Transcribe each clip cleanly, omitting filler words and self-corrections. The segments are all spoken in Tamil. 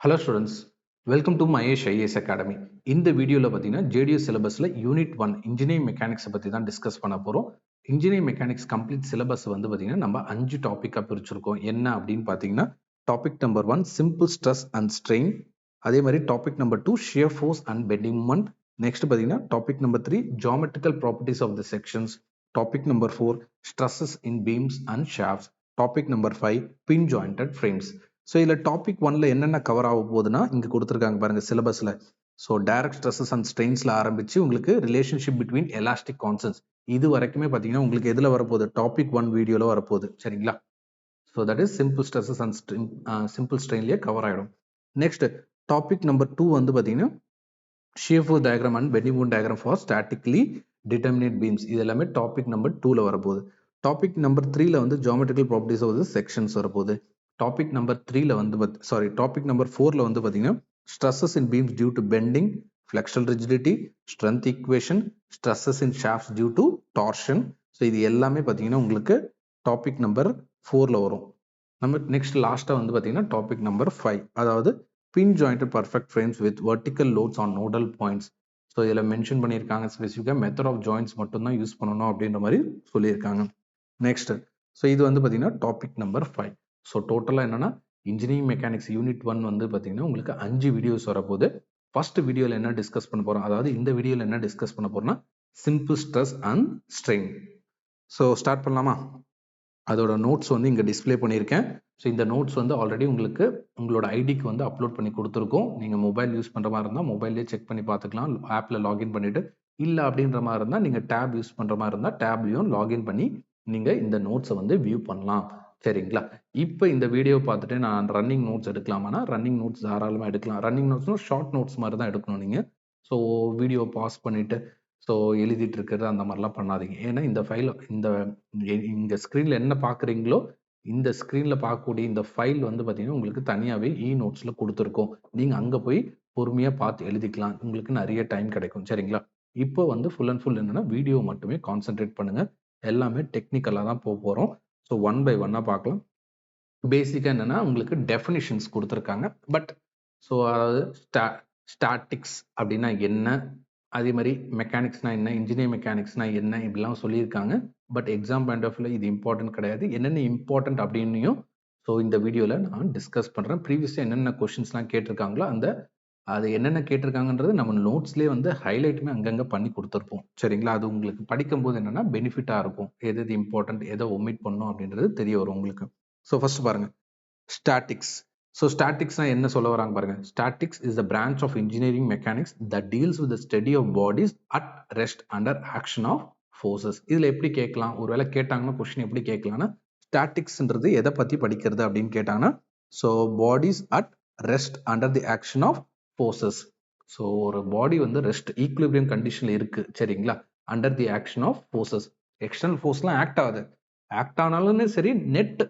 Hello students, welcome to Mahesh IAS Academy. இந்த வீடியோல பார்த்தீங்கன்னா JDS சிலபஸ்ல யூனிட் 1 இன்ஜினியரிங் மெக்கானிக்ஸ் பற்றி தான் டிஸ்கஸ் பண்ண போகிறோம். இன்ஜினியரிங் மெக்கானிக்ஸ் கம்ப்ளீட் சிலபஸ் வந்து பார்த்தீங்கன்னா நம்ம 5 டாப்பிக்காக பிரிச்சிருக்கோம். என்ன அப்படின்னு பார்த்தீங்கன்னா topic number 1 simple stress and strain, அதே மாதிரி topic number 2 shear force and bending moment, next பார்த்தீங்கன்னா topic number 3 geometrical properties of the sections, topic number 4 stresses in beams and shafts, topic number 5 pin jointed frames. So இதில் டாபிக் 1ல என்னென்ன கவர் ஆக போகுதுன்னா இங்கே கொடுத்துருக்காங்க பாருங்க சிலபஸில். ஸோ டைரக்ட் ஸ்ட்ரெஸஸ் அண்ட் ஸ்ட்ரெயின்ஸில் ஆரம்பிச்சு உங்களுக்கு ரிலேஷன்ஷிப் பிட்வீன் எலாஸ்டிக் கான்ஸ்டன்ட்ஸ் இது வரைக்குமே பார்த்தீங்கன்னா உங்களுக்கு எதில் வரப்போகுது டாபிக் 1 வீடியோவில் வரப்போகுது. சரிங்களா? So that is simple stresses and simple ஸ்ட்ரெயின்லேயே கவர் ஆகிடும். நெக்ஸ்ட் டாபிக் நம்பர் 2 வந்து பார்த்தீங்கன்னா shear force diagram and bending moment diagram for statically determinate beams, இது எல்லாமே டாபிக் நம்பர் 2ல வரப்போகுது. டாபிக் நம்பர் 3ல வந்து geometrical properties of the sections வரப்போகுது. டாபிக் நம்பர் 3ல வந்து டாபிக் நம்பர் 4ல வந்து பார்த்தீங்கன்னா stresses in beams due to bending, flexural rigidity, strength equation, stresses in shafts due to torsion. So இது எல்லாமே பார்த்தீங்கன்னா உங்களுக்கு டாபிக் நம்பர் 4ல வரும். நம்ம நெக்ஸ்ட் லாஸ்ட்டாக வந்து பார்த்தீங்கன்னா டாபிக் நம்பர் 5, அதாவது pin jointed perfect frames with vertical loads on nodal points. So இதில் மென்ஷன் பண்ணியிருக்காங்க ஸ்பெசிஃபிக்காக மெத்தட் ஆஃப் ஜாயின்ட்ஸ் மட்டும்தான் யூஸ் பண்ணணும் அப்படின்ற மாதிரி சொல்லியிருக்காங்க. நெக்ஸ்ட் ஸோ இது வந்து பார்த்தீங்கன்னா டாபிக் நம்பர் 5. ஸோ டோட்டலாக என்னன்னா இன்ஜினியரிங் மெக்கானிக்ஸ் யூனிட் 1 வந்து பார்த்தீங்கன்னா உங்களுக்கு 5 வீடியோஸ் வரப்போகுது. ஃபர்ஸ்ட் வீடியோவில் என்ன டிஸ்கஸ் பண்ண போகிறோம், அதாவது இந்த வீடியோவில் என்ன டிஸ்கஸ் பண்ண போகிறோம்னா simple stress and strain. So start பண்ணலாமா? அதோட நோட்ஸ் வந்து இங்கே டிஸ்பிளே பண்ணியிருக்கேன். ஸோ இந்த நோட்ஸ் வந்து ஆல்ரெடி உங்களுக்கு உங்களோட ஐடிக்கு வந்து அப்லோட் பண்ணி கொடுத்துருக்கோம். நீங்கள் மொபைல் யூஸ் பண்ணுற மாதிரி இருந்தால் மொபைல்லே செக் பண்ணி பார்த்துக்கலாம், ஆப்பில் லாகின் பண்ணிவிட்டு. இல்லை அப்படின்ற மாதிரி இருந்தால் நீங்கள் டேப் யூஸ் பண்ணுற மாதிரி இருந்தால் டேப்லையும் லாகின் பண்ணி நீங்கள் இந்த நோட்ஸை வந்து வியூ பண்ணலாம். சரிங்களா? இப்போ இந்த வீடியோ பார்த்துட்டு நான் ரன்னிங் நோட்ஸ் எடுக்கலாமானா ரன்னிங் நோட்ஸ் தாராளமாக எடுக்கலாம். ரன்னிங் நோட்ஸ்னால் ஷார்ட் நோட்ஸ் மாதிரி தான் எடுக்கணும் நீங்கள். ஸோ வீடியோ பாஸ் பண்ணிவிட்டு ஸோ எழுதிட்டு இருக்கிறது அந்த மாதிரிலாம் பண்ணாதீங்க. ஏன்னா இந்த ஃபைல் இந்த ஸ்க்ரீனில் என்ன பார்க்குறீங்களோ இந்த ஸ்க்ரீனில் பார்க்கக்கூடிய இந்த ஃபைல் வந்து பார்த்தீங்கன்னா உங்களுக்கு தனியாகவே நோட்ஸில் கொடுத்துருக்கோம். நீங்கள் அங்கே போய் பொறுமையாக பார்த்து எழுதிக்கலாம், உங்களுக்கு நிறைய டைம் கிடைக்கும். சரிங்களா? இப்போ வந்து ஃபுல் அண்ட் ஃபுல் என்னென்னா வீடியோ மட்டுமே கான்சென்ட்ரேட் பண்ணுங்கள். எல்லாமே டெக்னிக்கலாக தான் போக போகிறோம். ஸோ 1 by 1 பார்க்கலாம். பேசிக்காக என்னென்னா உங்களுக்கு டெஃபினிஷன்ஸ் கொடுத்துருக்காங்க. பட் ஸோ அதாவது ஸ்டாட்டிக்ஸ் அப்படின்னா என்ன, அதே மாதிரி மெக்கானிக்ஸ்னா என்ன, இன்ஜினியரிங் மெக்கானிக்ஸ்னா என்ன, இப்படிலாம் சொல்லியிருக்காங்க. பட் எக்ஸாம் பாயிண்ட் ஆஃப் வியூவில் இது இம்பார்ட்டன்ட் கிடையாது. என்னென்ன இம்பார்ட்டன்ட் அப்படின்னையும் ஸோ இந்த வீடியோவில் நான் டிஸ்கஸ் பண்ணுறேன். ப்ரீவியஸாக என்னென்ன கொஷின்ஸ்லாம் கேட்டிருக்காங்களோ அது என்னென்ன கேட்டிருக்காங்கன்றது நம்ம நோட்ஸ்லேயே வந்து ஹைலைட்டுமே அங்கங்கே பண்ணி கொடுத்துருப்போம். சரிங்களா? அது உங்களுக்கு படிக்கும்போது என்னென்னா பெனிஃபிட்டாக இருக்கும். எது இம்பார்ட்டன்ட், எதை ஒமிட் பண்ணணும் அப்படின்றது தெரிய வரும் உங்களுக்கு. ஸோ ஃபர்ஸ்ட் பாருங்கள் ஸ்டாட்டிக்ஸ். ஸோ ஸ்டாட்டிக்ஸ்னா என்ன சொல்ல வராங்க பாருங்க. Statics is the branch of engineering mechanics that deals with the study of bodies at rest under action of forces. இதில் எப்படி கேட்கலாம், ஒருவேளை கேட்டாங்கன்னா கொஸ்டின் எப்படி கேட்கலாம்னா ஸ்டாட்டிக்ஸ்ன்றது எதை பற்றி படிக்கிறது அப்படின்னு கேட்டாங்கன்னா so bodies at rest under the action of forces. So ஒரு பாடி வந்து ரெஸ்ட் ஈக்குலிபிரியம் கண்டிஷனில் இருக்கு. சரிங்களா? Under the action of forces. External ஃபோர்ஸ்லாம் ஆக்ட் ஆகுது, ஆக்ட் ஆனாலுமே சரி நெட்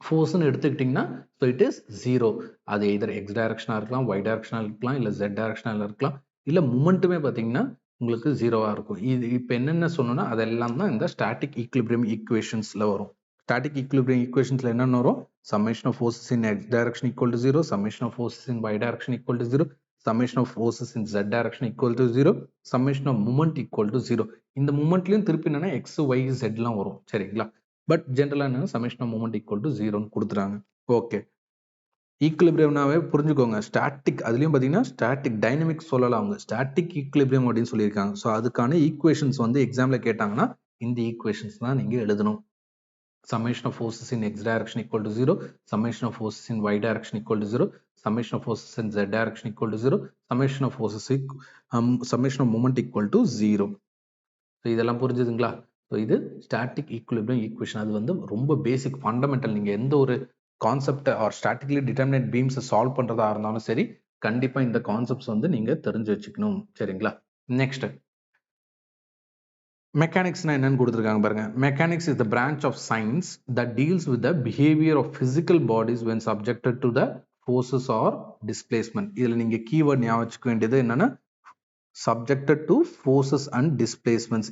ஃபோர்ஸ்ன்னு எடுத்துக்கிட்டிங்கன்னா ஸோ இட் இஸ் 0. அது எதர் எக்ஸ் டைரக்ஷனாக இருக்கலாம், ஒய் டைரக்ஷனாக இருக்கலாம், இல்லை ஜெட் டைரக்ஷனாக இருக்கலாம், இல்லை மூமெண்ட்டுமே பார்த்தீங்கன்னா உங்களுக்கு 0வாக இருக்கும். இது இப்போ என்னென்ன சொன்னோன்னா அதெல்லாம் தான் இந்த ஸ்டாட்டிக் ஈக்குலிபிரியம் ஈக்குவேஷன்ஸில் வரும். ஸ்டாட்டிக் ஈக்குலிபிரியம் ஈக்குவேஷன்ஸில் என்னென்ன வரும்? Summation of forces in x direction equal to 0, summation of forces in y direction equal to 0, summation of forces in z direction equal to 0, summation of moment equal to 0. இந்த மூமெண்ட்லையும் திருப்பி என்னன்னா எக்ஸ் ஒய் ஜெட்லாம் வரும். சரிங்களா? பட் ஜென்ரலாக என்ன summation of moment equal to 0ன்னு கொடுத்துறாங்க. ஓகே, ஈக்குலிபிரியம்னாவே புரிஞ்சுக்கோங்க. ஸ்டாட்டிக் அதுலேயும் பார்த்தீங்கன்னா ஸ்டாட்டிக் டைனமிக் சொல்லலாம். அவங்க ஸ்டாட்டிக் ஈக்குலிபிரியம் அப்படின்னு சொல்லியிருக்காங்க. ஸோ அதுக்கான ஈக்குவேஷன்ஸ் வந்து எக்ஸாமில் கேட்டாங்கன்னா இந்த ஈக்குவேஷன்ஸ் தான் நீங்கள் எழுதணும். Summation of forces in x direction equal to 0, summation of forces in y direction equal to 0, summation of forces in z direction equal to 0, summation of forces summation of moment equal to 0. So இதெல்லாம் புரிஞ்சுதுங்களா? ஸோ இது ஸ்டாட்டிக் ஈக்குலிபிரியம் ஈக்குவேஷன். அது வந்து ரொம்ப பேசிக் ஃபண்டமெண்டல். நீங்கள் எந்த ஒரு கான்செப்டை ஆர் ஸ்டாட்டிக்லி டிட்டர்மினேட் பீம்ஸை சால்வ் பண்ணுறதா இருந்தாலும் சரி கண்டிப்பாக இந்த கான்செப்ட்ஸ் வந்து நீங்கள் தெரிஞ்சு வச்சுக்கணும். சரிங்களா? நெக்ஸ்ட் மெக்கானிக்ஸ்னா என்னன்னு கொடுத்துருக்காங்க பாருங்க. Mechanics is the branch of science that deals with the behaviour of physical bodies when subjected to the forces or displacement. இதில் நீங்கள் கீவேர்ட் ஞாபகம் வச்சுக்க வேண்டியது என்னன்னா subjected to forces and displacements.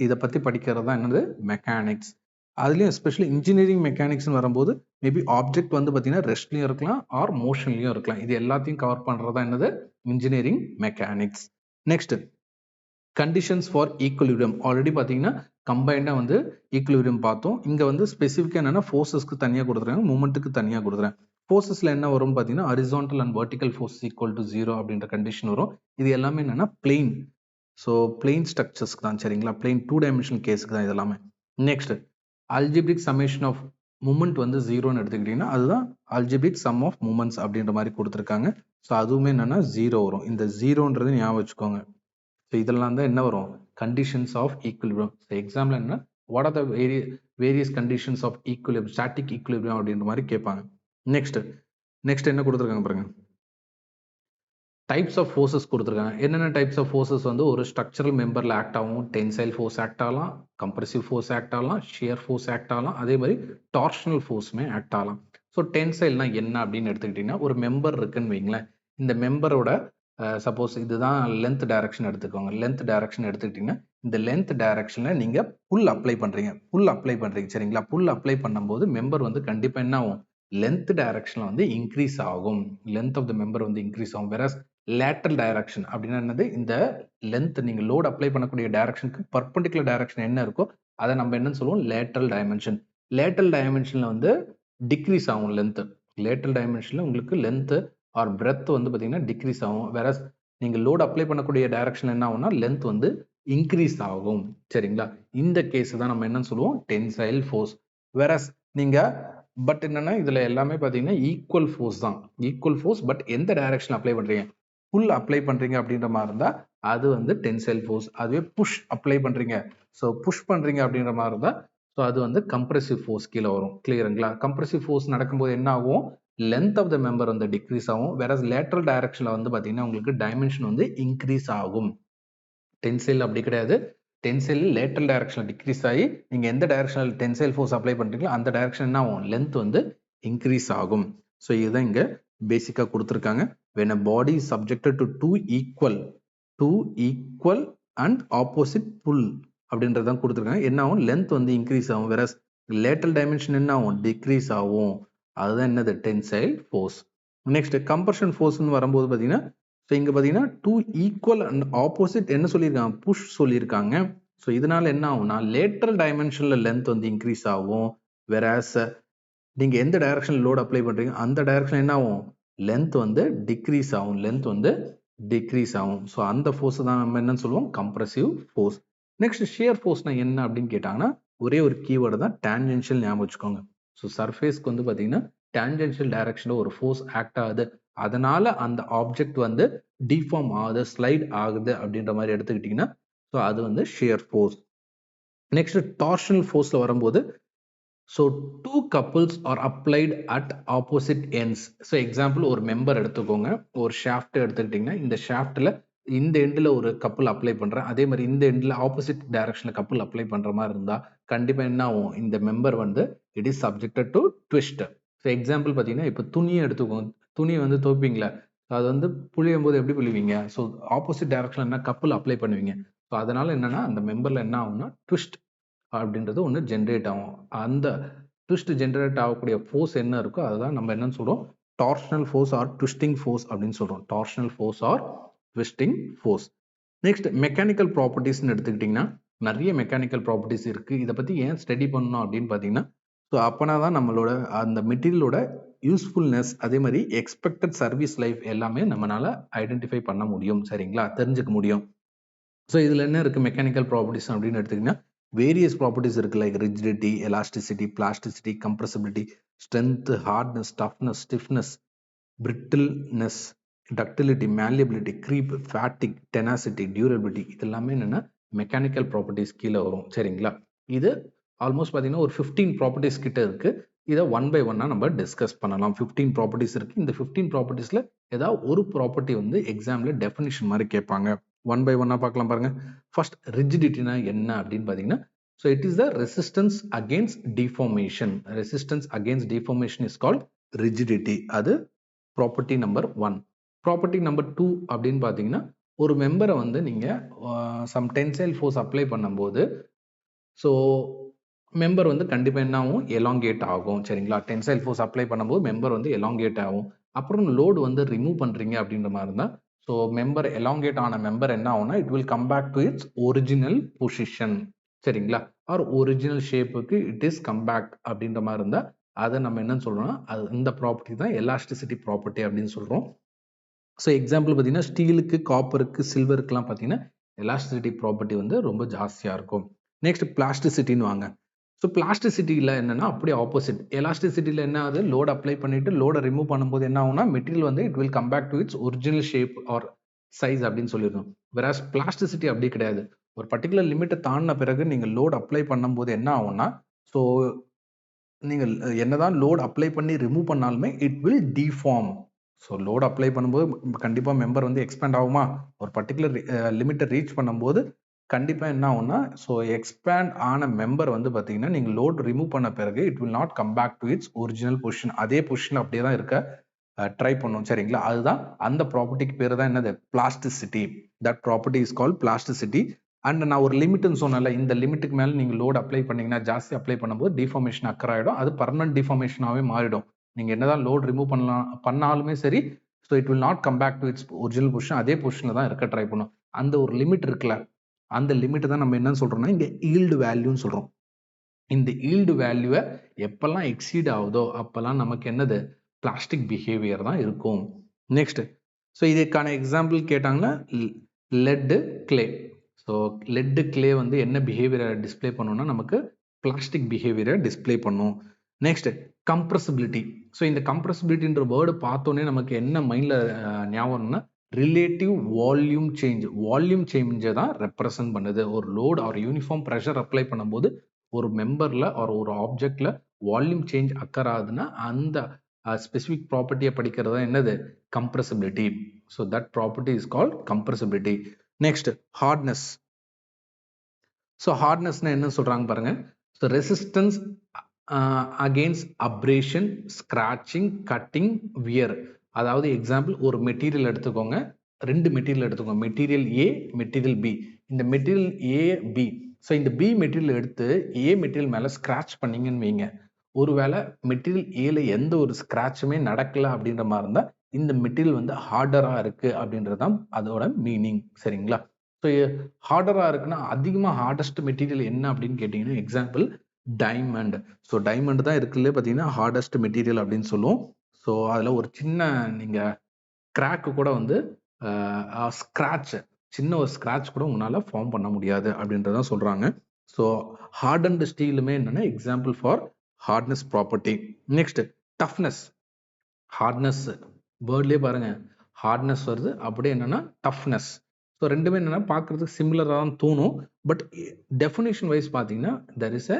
இதை பற்றி படிக்கிறது தான் என்னது மெக்கானிக்ஸ். அதுலேயும் எஸ்பெஷலி இன்ஜினியரிங் மெக்கானிக்ஸ்னு வரும்போது மேபி ஆப்ஜெக்ட் வந்து பார்த்தீங்கன்னா ரெஸ்ட்லையும் இருக்கலாம் ஆர் மோஷன்லையும் இருக்கலாம். இது எல்லாத்தையும் கவர் பண்ணுறதா என்னது engineering mechanics. Next conditions for equilibrium. Already பார்த்தீங்கன்னா கம்பைண்டாக வந்து ஈக்குலிபிரியம் பார்த்தோம். இங்கே வந்து ஸ்பெசிஃபிக்காக என்னென்னா ஃபோர்ஸஸ்க்கு தனியாக கொடுத்துருக்காங்க, மூமெண்ட்டுக்கு தனியாக கொடுத்துருக்காங்க. ஃபோர்ஸஸில் என்ன வரும் பார்த்தீங்கன்னா horizontal and vertical force equal to 0 அப்படின்ற கண்டிஷன் வரும். இது எல்லாமே என்னென்னா பிளெயின். ஸோ பிளெயின் ஸ்ட்ரக்சர்ஸ்க்கு தான் சரிங்களா, பிளெயின் 2 டைமென்ஷனல் கேஸுக்கு தான் இது எல்லாமே. Next algebraic summation of moment வந்து 0ன்னு எடுத்துக்கிட்டிங்கன்னா அதுதான் அல்ஜிபிரிக் சம் ஆஃப் மூமெண்ட்ஸ் அப்படின்ற மாதிரி கொடுத்துருக்காங்க. ஸோ அதுவுமே என்னென்னா 0 வரும். இந்த 0ன்றது ஞாபகம் வச்சுக்கோங்க. ஸோ இதெல்லாம் தான் என்ன வரும் conditions of equilibrium. So example என்ன what are the various conditions of equilibrium, static equilibrium அப்படின்ற மாதிரி கேட்பாங்க. நெக்ஸ்ட் என்ன கொடுத்துருக்காங்க பாருங்க, டைப்ஸ் ஆஃப் ஃபோர்ஸஸ் கொடுத்துருக்காங்க. என்னென்ன டைப்ஸ் ஆஃப் ஃபோர்ஸஸ் வந்து ஒரு ஸ்ட்ரக்சரல் மெம்பரில் ஆக்ட் ஆகும், டென்சைல் ஃபோர்ஸ் ஆக்ட் ஆகலாம், கம்ப்ரெசிவ் ஃபோர்ஸ் ஆக்ட் ஆகலாம், ஷியர் ஃபோர்ஸ் ஆக்ட் ஆகலாம், அதே மாதிரி டார்ஷனல் ஃபோர்ஸுமே ஆக்ட் ஆகலாம். ஸோ டென்சைல்னா என்ன அப்படின்னு எடுத்துக்கிட்டிங்கன்னா ஒரு மெம்பர் இருக்குன்னு வைங்களேன், இந்த மெம்பரோட சப்போஸ் இதுதான் லென்த் டைரக்ஷன் எடுத்துக்கோங்க. லென்த் டைரக்ஷன் எடுத்துக்கிட்டிங்கன்னா இந்த லென்த் டைரக்ஷனில் நீங்கள் புல் அப்ளை பண்ணுறீங்க சரிங்களா. புல் அப்ளை பண்ணும்போது மெம்பர் வந்து கண்டிப்பாக என்ன ஆகும், லென்த் டைரக்ஷனில் வந்து இன்க்ரீஸ் ஆகும். லென்த் ஆஃப் த மெம்பர் வந்து இன்க்ரீஸ் ஆகும். வேறஸ் லேட்டரல் டைரக்ஷன் அப்படின்னா என்னது, இந்த லென்த் நீங்கள் லோட் அப்ளை பண்ணக்கூடிய டைரக்ஷனுக்கு பர்பண்டிகுலர் டைரக்ஷன் என்ன இருக்கோ அதை நம்ம என்னன்னு சொல்லுவோம் லேட்டரல் டைமென்ஷன். லேட்டரல் டைமென்ஷனில் வந்து டிக்ரீஸ் ஆகும் லென்த். லேட்டரல் டைமென்ஷனில் உங்களுக்கு லென்த் ஆர் பிரெத் வந்து பார்த்தீங்கன்னா டிக்ரீஸ் ஆகும். வேற நீங்கள் லோட் அப்ளை பண்ணக்கூடிய டைரக்ஷன் என்ன ஆகும்னா லென்த் வந்து இன்க்ரீஸ் ஆகும் சரிங்களா. இந்த கேஸ் தான் நம்ம என்னன்னு சொல்லுவோம் டென்சைல் ஃபோர்ஸ். வேற நீங்க பட் என்னன்னா இதுல எல்லாமே பார்த்தீங்கன்னா ஈக்குவல் ஃபோர்ஸ் தான், ஈக்குவல் ஃபோர்ஸ். பட் எந்த டைரக்ஷன் அப்ளை பண்றீங்க, புல் அப்ளை பண்றீங்க அப்படின்ற மாதிரி இருந்தா அது வந்து டென்சைல் ஃபோர்ஸ். அதுவே புஷ் அப்ளை பண்றீங்க, ஸோ புஷ் பண்றீங்க அப்படின்ற மாதிரி இருந்தா ஸோ அது வந்து கம்ப்ரெசிவ் ஃபோர்ஸ் கீழே வரும். கிளியருங்களா. கம்ப்ரெசிவ் ஃபோர்ஸ் நடக்கும்போது என்ன ஆகும், லென்த் ஆஃப் த மெம்பர் வந்து டிக்ரீஸ் ஆகும். வேற லேட்டரல் டைரக்ஷன்ல வந்து பாத்தீங்கன்னா உங்களுக்கு டைமென்ஷன் வந்து இன்க்ரீஸ் ஆகும். டென்சைல் அப்படி கிடையாது. டென்சைல் லேட்டரல் டைரக்ஷன்ல டிக்ரீஸ் ஆகி நீங்க எந்த டைரக்ஷனல் டென்சைல் ஃபோர்ஸ் அப்ளை பண்றீங்களோ அந்த டைரக்ஷன் என்ன ஆகும், லென்த் வந்து இன்க்ரீஸ் ஆகும். ஸோ இதுதான் இங்க பேசிக்கா கொடுத்துருக்காங்க. when a body is subjected to two equal and opposite pull அப்படின்றதான் கொடுத்துருக்காங்க. என்ன ஆகும், லென்த் வந்து இன்க்ரீஸ் ஆகும். வேற லேட்டரல் டைமென்ஷன் என்ன ஆகும், டிக்ரீஸ் ஆகும். அதுதான் என்னது டென்சைல் ஃபோர்ஸ். நெக்ஸ்ட் கம்பர்ஷன் ஃபோர்ஸ்னு வரும்போது பார்த்தீங்கன்னா ஸோ இங்கே பார்த்தீங்கன்னா டூ ஈக்குவல் அண்ட் ஆப்போசிட் என்ன சொல்லியிருக்காங்க, புஷ் சொல்லியிருக்காங்க. ஸோ இதனால என்ன ஆகும்னா லேட்டரல் டைமென்ஷனில் லென்த் வந்து இன்க்ரீஸ் ஆகும். வேறாஸ் நீங்கள் எந்த டைரக்ஷன் லோட் அப்ளை பண்ணுறீங்க அந்த டைரக்ஷன் என்ன ஆகும், லென்த் வந்து டிக்ரீஸ் ஆகும். லென்த் வந்து டிக்ரீஸ் ஆகும். ஸோ அந்த ஃபோர்ஸ் தான் நம்ம என்னன்னு சொல்லுவோம் கம்ப்ரெசிவ் ஃபோர்ஸ். நெக்ஸ்ட் ஷியர் ஃபோர்ஸ்னா என்ன அப்படின்னு கேட்டாங்கன்னா ஒரே ஒரு கீவேர்டு தான் டேன்ஜென்ஷியல், ஞாபகம் வச்சுக்கோங்க. ஸோ சர்ஃபேஸ்க்கு வந்து பார்த்தீங்கன்னா டேன்ஜென்ஷியல் டைரக்ஷனில் ஒரு ஃபோர்ஸ் ஆக்ட் ஆகுது, அதனால அந்த ஆப்ஜெக்ட் வந்து டிஃபார்ம் ஆகுது, ஸ்லைட் ஆகுது அப்படின்ற மாதிரி எடுத்துக்கிட்டிங்கன்னா ஸோ அது வந்து ஷியர் ஃபோர்ஸ். நெக்ஸ்ட் டார்ஷனல் ஃபோர்ஸில் வரும்போது so two couples are applied at opposite ends. So example ஒரு மெம்பர் எடுத்துக்கோங்க, ஒரு ஷாஃப்ட் எடுத்துக்கிட்டிங்கன்னா இந்த ஷாஃப்டில் இந்த எண்டில் ஒரு கப்புள் அப்ளை பண்ணுறேன், அதே மாதிரி இந்த எண்டில் ஆப்போசிட் டைரக்ஷனில் கப்புள் அப்ளை பண்ணுற மாதிரி இருந்தால் கண்டிப்பாக என்ன ஆகும், இந்த மெம்பர் வந்து it is subjected to twist. So example பார்த்தீங்கன்னா இப்போ துணியை எடுத்துக்கோங்க, துணியை வந்து துவைப்பீங்களா, அது வந்து புளியும் போது எப்படி புளிவீங்க, ஸோ ஆப்போசிட் டைரக்ஷனில் என்ன கப்புள் அப்ளை பண்ணுவீங்க. ஸோ அதனால என்னன்னா அந்த மெம்பரில் என்ன ஆகும்னா ட்விஸ்ட் அப்படின்றது ஒன்று ஜென்ரேட் ஆகும். அந்த ட்விஸ்ட் ஜென்ரேட் ஆகக்கூடிய ஃபோர்ஸ் என்ன இருக்கோ அதுதான் நம்ம என்னன்னு சொல்றோம் torsional force or twisting force அப்படின்னு சொல்றோம். Torsional force or twisting force. Next mechanical ப்ராப்பர்ட்டிஸ்ன்னு எடுத்துக்கிட்டிங்கன்னா நிறைய மெக்கானிக்கல் ப்ராப்பர்ட்டிஸ் இருக்கு. இதை பத்தி ஏன் ஸ்டடி பண்ணணும் அப்படின்னு பார்த்தீங்கன்னா ஸோ அப்போனா தான் நம்மளோட அந்த மெட்டீரியலோட யூஸ்ஃபுல்னஸ் அதே மாதிரி எக்ஸ்பெக்டட் சர்வீஸ் லைஃப் எல்லாமே நம்மளால ஐடென்டிஃபை பண்ண முடியும் சரிங்களா, தெரிஞ்சுக்க முடியும். ஸோ இதில் என்ன இருக்குது மெக்கானிக்கல் ப்ராப்பர்ட்டிஸ் அப்படின்னு எடுத்திங்கன்னா வேரியஸ் ப்ராப்பர்ட்டிஸ் இருக்குது, like rigidity, elasticity, plasticity, compressibility, strength, hardness, toughness, stiffness, brittleness, ductility, malleability, creep, fatigue, tenacity, durability. இது எல்லாமே என்னென்னா மெக்கானிக்கல் ப்ராப்பர்ட்டிஸ் கீழே வரும் சரிங்களா. இது ஆல்மோஸ்ட் பார்த்தீங்கன்னா ஒரு 15 ப்ராப்பர்ட்டிஸ் கிட்ட இருக்குது. இதை ஒன் பை ஒன்னாக நம்ம டிஸ்கஸ் பண்ணலாம். 15 ப்ராப்பர்ட்டிஸ் இருக்குது. இந்த 15 ப்ராப்பர்ட்டிஸில் ஏதாவது ஒரு ப்ராப்பர்ட்டி வந்து எக்ஸாமில் டெஃபினிஷன் மாதிரி கேட்பாங்க. ஒன் பை ஒன்னா பார்க்கலாம் பாருங்க. ஃபர்ஸ்ட் ரிஜிடிட்டினா என்ன அப்படின்னு பார்த்தீங்கன்னா so it is the resistance against deformation. Resistance against deformation is called rigidity. அது ப்ராப்பர்ட்டி நம்பர் 1. ப்ராப்பர்ட்டி நம்பர் 2 அப்படின்னு பார்த்தீங்கன்னா ஒரு மெம்பரை வந்து நீங்கள் சம் டென்சைல் ஃபோர்ஸ் அப்ளை பண்ணும்போது ஸோ மெம்பர் வந்து கண்டிப்பா என்ன ஆகும்? எலாங்கேட் ஆகும். சரிங்களா? டென்சைல் ஃபோர்ஸ் அப்ளை பண்ணும்போது மெம்பர் வந்து எலாங்கேட் ஆகும். அப்புறம் லோட் வந்து ரிமூவ் பண்றீங்க அப்படின்ற மாரி இருந்தா, ஸோ மெம்பர் எலாங்கேட் ஆன மெம்பர் என்ன ஆகும்னா, it will come back to its original position. சரிங்களா? ஆர் ஒரிஜினல் ஷேப்புக்கு இட் இஸ் கம் பேக் அப்படின்ற மாரி இருந்தா, அத நம்ம என்னன்னு சொல்றோம்னா, அது இந்த ப்ராப்பர்ட்டி தான் எலாஸ்டிசிட்டி ப்ராப்பர்ட்டி அப்படின்னு சொல்றோம். ஸோ எக்ஸாம்பிள் பார்த்தீங்கன்னா, ஸ்டீலுக்கு, காப்பருக்கு, சில்வருக்குலாம் பார்த்தீங்கன்னா, எலாஸ்டிசிட்டி ப்ராப்பர்ட்டி வந்து ரொம்ப ஜாஸ்தியா இருக்கும். நெக்ஸ்ட் பிளாஸ்டிசிட்டின்னு வாங்க. ஸோ பிளாஸ்டிசிட்டில என்னன்னா அப்படியே ஆப்போசிட். எலாஸ்டிசிட்டில என்ன ஆகுது? லோட் அப்ளை பண்ணிட்டு லோட ரிமூவ் பண்ணும்போது என்ன ஆகும்னா, மெட்டீரியல் வந்து it will come back to its original shape or size அப்படின்னு சொல்லியிருந்தோம். வேறாஸ் பிளாஸ்டிசிட்டி அப்படி கிடையாது. ஒரு பர்ட்டிகுலர் லிமிட்ட தாண்டுன பிறகு நீங்க லோட் அப்ளை பண்ணும்போது என்ன ஆகும்னா, ஸோ நீங்கள் என்னதான் லோட் அப்ளை பண்ணி ரிமூவ் பண்ணாலுமே it will deform. So load apply பண்ணும்போது கண்டிப்பா மெம்பர் வந்து எக்ஸ்பேண்ட் ஆகுமா? ஒரு பர்ட்டிகுலர் லிமிட்ட ரீச் பண்ணும்போது கண்டிப்பா என்ன ஆகும்னா, ஸோ எக்ஸ்பேண்ட் ஆன மெம்பர் வந்து பார்த்தீங்கன்னா, நீங்க லோட் ரிமூவ் பண்ண பிறகு it will not come back to its original position. அதே பொசிஷன்ல அப்படியே தான் இருக்க ட்ரை பண்ணும். சரிங்களா? அதுதான் அந்த ப்ராப்பர்ட்டிக்கு பேரு தான் என்னது? Plasticity. That property is called plasticity. And நான் ஒரு லிமிட்னு சொன்னேன்ல, இந்த லிமிட்டுக்கு மேல நீங்க லோட் அப்ளை பண்ணீங்கன்னா, ஜாஸ்தி அப்ளை பண்ணும்போது டிஃபார்மேஷன் அக்கர் ஆயிடும். அது பெர்மனன்ட் டிஃபார்மேஷனாவே மாறிடும். நீங்க என்னதான் லோட் ரிமூவ் பண்ணாலுமே சரி, so it will not come back to its original position. அதே பொசிஷன்ல தான் இருக்க ட்ரை பண்ணும். அந்த ஒரு லிமிட் இருக்குல்ல, அந்த லிமிட் தான் நம்ம என்னன்னு சொல்றோம்னா, இங்க ஈல்டு வேல்யூன்னு சொல்றோம். இந்த ஈல்டு வேல்யூவை எப்பெல்லாம் எக்ஸீட் ஆகுதோ அப்பெல்லாம் நமக்கு என்னது? பிளாஸ்டிக் பிஹேவியர் தான் இருக்கும். நெக்ஸ்ட், ஸோ இதுக்கான எக்ஸாம்பிள் கேட்டாங்கன்னா, lead, clay. So lead, clay வந்து என்ன பிஹேவியரை டிஸ்பிளே பண்ணும்னா, நமக்கு பிளாஸ்டிக் பிஹேவியரை டிஸ்பிளே பண்ணும். Next, compressibility. ஸோ இந்த கம்ப்ரசிபிலிட்டின்ற வேர்டு பார்த்தோன்னே நமக்கு என்ன மைண்ட்ல ஞாபகம்னா, ரிலேட்டிவ் வால்யூம் சேஞ்ச். வால்யூம் சேஞ்சை தான் ரெப்ரசன்ட் பண்ணுது. ஒரு load or uniform pressure apply பண்ணும்போது ஒரு மெம்பர்ல ஒரு ஆப்ஜெக்ட்ல வால்யூம் சேஞ்ச் அக்கர் ஆகுதுன்னா அந்த ஸ்பெசிபிக் ப்ராப்பர்ட்டியை படிக்கிறது என்னது? Compressibility. So that property is called compressibility. Next, hardness. So ஹார்ட்னஸ்னா என்ன சொல்றாங்க பாருங்க. So resistance against abrasion, scratching, cutting, wear. அதாவது எக்ஸாம்பிள் ஒரு மெட்டீரியல் எடுத்துக்கோங்க. ரெண்டு மெட்டீரியல் எடுத்துக்கோங்க. Material A, material B. இந்த மெட்டீரியல் ஏ, பி. ஸோ இந்த பி மெட்டீரியல் எடுத்து ஏ மெட்டீரியல் மேல ஸ்கிராச் பண்ணீங்கன்னு வைங்க. ஒருவேளை மெட்டீரியல் ஏல எந்த ஒரு ஸ்கிராச்சுமே நடக்கல அப்படின்ற மாதிரி இருந்தா இந்த மெட்டீரியல் வந்து ஹார்டரா இருக்கு அப்படின்றது தான் அதோட மீனிங். சரிங்களா? ஸோ ஹார்டரா இருக்குன்னா அதிகமா ஹார்டஸ்ட் மெட்டீரியல் என்ன அப்படின்னு கேட்டீங்கன்னா, எக்ஸாம்பிள் டைமண்ட். ஸோ டைமண்ட் தான் இருக்குல்ல பார்த்தீங்கன்னா ஹார்டஸ்ட் மெட்டீரியல் அப்படின்னு சொல்லுவோம். ஸோ அதுல ஒரு சின்ன நீங்க கிராக்கு கூட வந்து ஸ்கிராட்ச், சின்ன ஒரு ஸ்கிராட்ச் கூட உங்களால ஃபார்ம் பண்ண முடியாது அப்படின்றத சொல்றாங்க. ஸோ ஹார்டன்ட் ஸ்டீலுமே என்னன்னா example for hardness property. Next, toughness. Hardness வேர்ட்லயே பாருங்க, ஹார்ட்னஸ் வருது, அப்படியே என்னன்னா டஃப்னஸ். ஸோ ரெண்டுமே என்னன்னா பார்க்கறதுக்கு சிமிலராக தான் தோணும். பட் டெஃபினேஷன் வைஸ் பார்த்தீங்கன்னா there is a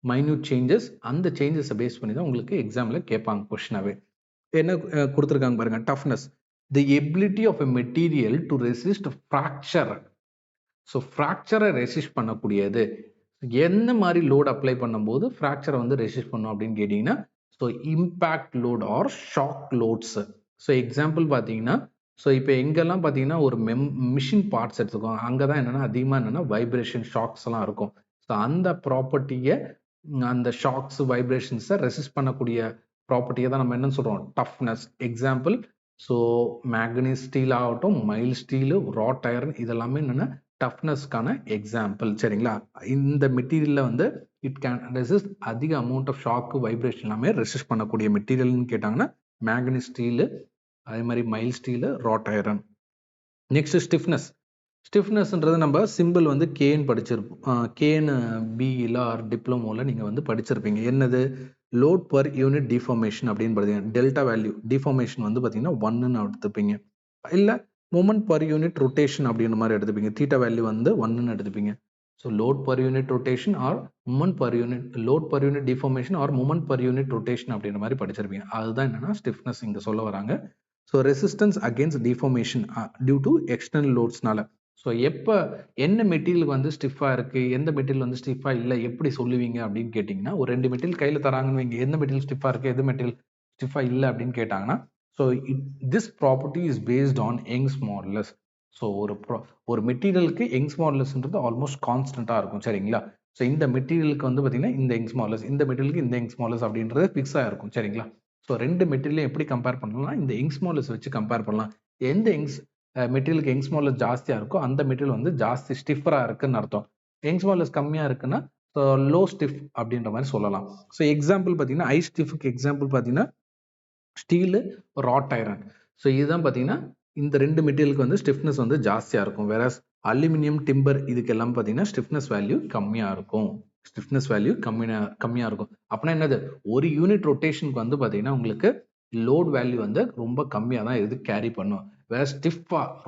minute changes. அந்த சேஞ்சஸை பேஸ் பண்ணி தான் உங்களுக்கு எக்ஸாமில் கேட்பாங்க கொஸ்டினாவே. என்ன கொடுத்துருக்காங்க பாருங்க. Toughness, the ability of a material to resist fracture. So ஃப்ராக்சரை ரெசிஸ்ட் பண்ணக்கூடியது. என்ன மாதிரி லோட் அப்ளை பண்ணும்போது ஃப்ராக்சரை வந்து ரெசிஸ்ட் பண்ணும் அப்படின்னு கேட்டிங்கன்னா, so impact load or shock loads. So example பார்த்தீங்கன்னா, ஸோ இப்போ எங்கெல்லாம் பார்த்தீங்கன்னா ஒரு மிஷின் பார்ட்ஸ் எடுத்துக்கோங்க, அங்கே தான் என்னென்னா அதிகமாக என்னென்னா வைப்ரேஷன், ஷாக்ஸ் எல்லாம் இருக்கும். ஸோ அந்த ப்ராப்பர்ட்டியை, அந்த ஷாக்ஸ், வைப்ரேஷன்ஸை ரெசிஸ்ட் பண்ணக்கூடிய ப்ராப்பர்ட்டியை தான் நம்ம என்ன சொல்கிறோம்? Toughness. Example, so manganese steel ஆகட்டும், மைல் ஸ்டீலு, ராட் அயர்ன், இதெல்லாமே என்னென்னா டஃப்னஸ்க்கான எக்ஸாம்பிள். சரிங்களா? இந்த மெட்டீரியல்ல வந்து இட் கேன் ரெசிஸ்ட் அதிக அமௌண்ட் ஆஃப் ஷாக்கு, வைப்ரேஷன் எல்லாமே ரெசிஸ்ட் பண்ணக்கூடிய மெட்டீரியல்னு கேட்டாங்கன்னா மேக்னீஸ் ஸ்டீலு, அதே மாதிரி mild steel, wrought iron. Next, stiffness. ஸ்டிஃப்னஸ்ன்றது நம்ம சிம்பிள் வந்து கேன்னு படிச்சிருப்போம். கேன்னு பிஇல ஆர் டிப்ளமோவில் நீங்கள் வந்து படிச்சிருப்பீங்க. என்னது? லோட் பர் யூனிட் டிஃபார்மேஷன் அப்படின்னு பார்த்தீங்கன்னா டெல்டா வேல்யூ டிஃபார்மேஷன் வந்து பார்த்தீங்கன்னா 1ன்னு எடுத்துப்பீங்க. இல்லை மூமெண்ட் பர் யூனிட் ரொட்டேஷன் அப்படின்ற மாதிரி எடுத்துப்பீங்க. தீட்டா வேல்யூ வந்து 1ன்னு எடுத்துப்பீங்க. So load per unit rotation or moment per unit, load per unit deformation or moment per unit rotation அப்படின்ற மாதிரி படிச்சிருப்பீங்க. அதுதான் என்னன்னா ஸ்டிஃப்னஸ் இங்கே சொல்ல வராங்க. So resistance against deformation due to external லோட்ஸ்னால. ஸோ எப்போ என்ன மெட்டீரியல் வந்து ஸ்டிஃபாக இருக்குது, எந்த மெட்டீரியல் வந்து ஸ்டிஃபாக இல்லை, எப்படி சொல்லுவீங்க அப்படின்னு கேட்டிங்கன்னா, ஒரு 2 மெட்டீரியல் கையில் தராங்கன்னு வைங்க, எந்த மெட்டீரியல் ஸ்டிஃபாக இருக்குது, எந்த மெட்டீரியல் ஸ்டிஃபாக இல்லை அப்படின்னு கேட்டாங்கன்னா, so this property is based on Young's modulus. So ஒரு மெட்டீரியலுக்கு யங்ஸ் மாடுலஸ்ன்றது ஆல்மோஸ்ட் கான்ஸ்டண்ட்டாக இருக்கும். சரிங்களா? ஸோ இந்த மெட்டீரியலுக்கு வந்து பார்த்தீங்கன்னா இந்த யங்ஸ் மாடலஸ், இந்த மெட்டீரியலுக்கு இந்த யங்ஸ் மாடலஸ் அப்படின்றது ஃபிக்ஸாக இருக்கும் சரிங்களா. ஸோ ரெண்டு மெட்டீரியலையும் எப்படி கம்பேர் பண்ணலாம், இந்த யங்ஸ் மாடலஸ் வச்சு கம்பேர் பண்ணலாம். எந்த மெட்டீரியலுக்கு யங்ஸ் மாடலஸ் ஜாஸ்தியாக இருக்கோ அந்த மெட்டீரியல் வந்து ஜாஸ்தி ஸ்டிஃபராக இருக்குன்னு அர்த்தம். யங்ஸ் மாடலஸ் கம்மியாக இருக்குன்னா லோ ஸ்டிஃப் அப்படின்ற மாதிரி சொல்லலாம். ஸோ எக்ஸாம்பிள் பார்த்தீங்கன்னா ஐ ஸ்டிஃப்க்கு எக்ஸாம்பிள் பார்த்தீங்கன்னா ஸ்டீலு, ராட் ஐரன். ஸோ இதுதான் பார்த்தீங்கன்னா இந்த ரெண்டு மெட்டீரியலுக்கு வந்து ஸ்டிஃப்னஸ் வந்து ஜாஸ்தியாக இருக்கும். வேற அலுமினியம், டிம்பர் இதுக்கெல்லாம் பார்த்தீங்கன்னா ஸ்டிஃப்னஸ் வேல்யூ கம்மியாக இருக்கும். ஸ்டிஃப்னஸ் வேல்யூ கம்மியாக இருக்கும். அப்படின்னா என்னது, ஒரு யூனிட் ரொட்டேஷனுக்கு வந்து பார்த்தீங்கன்னா உங்களுக்கு லோட் வேல்யூ வந்து ரொம்ப கம்மியாக தான் இது கேரி பண்ணும். வேற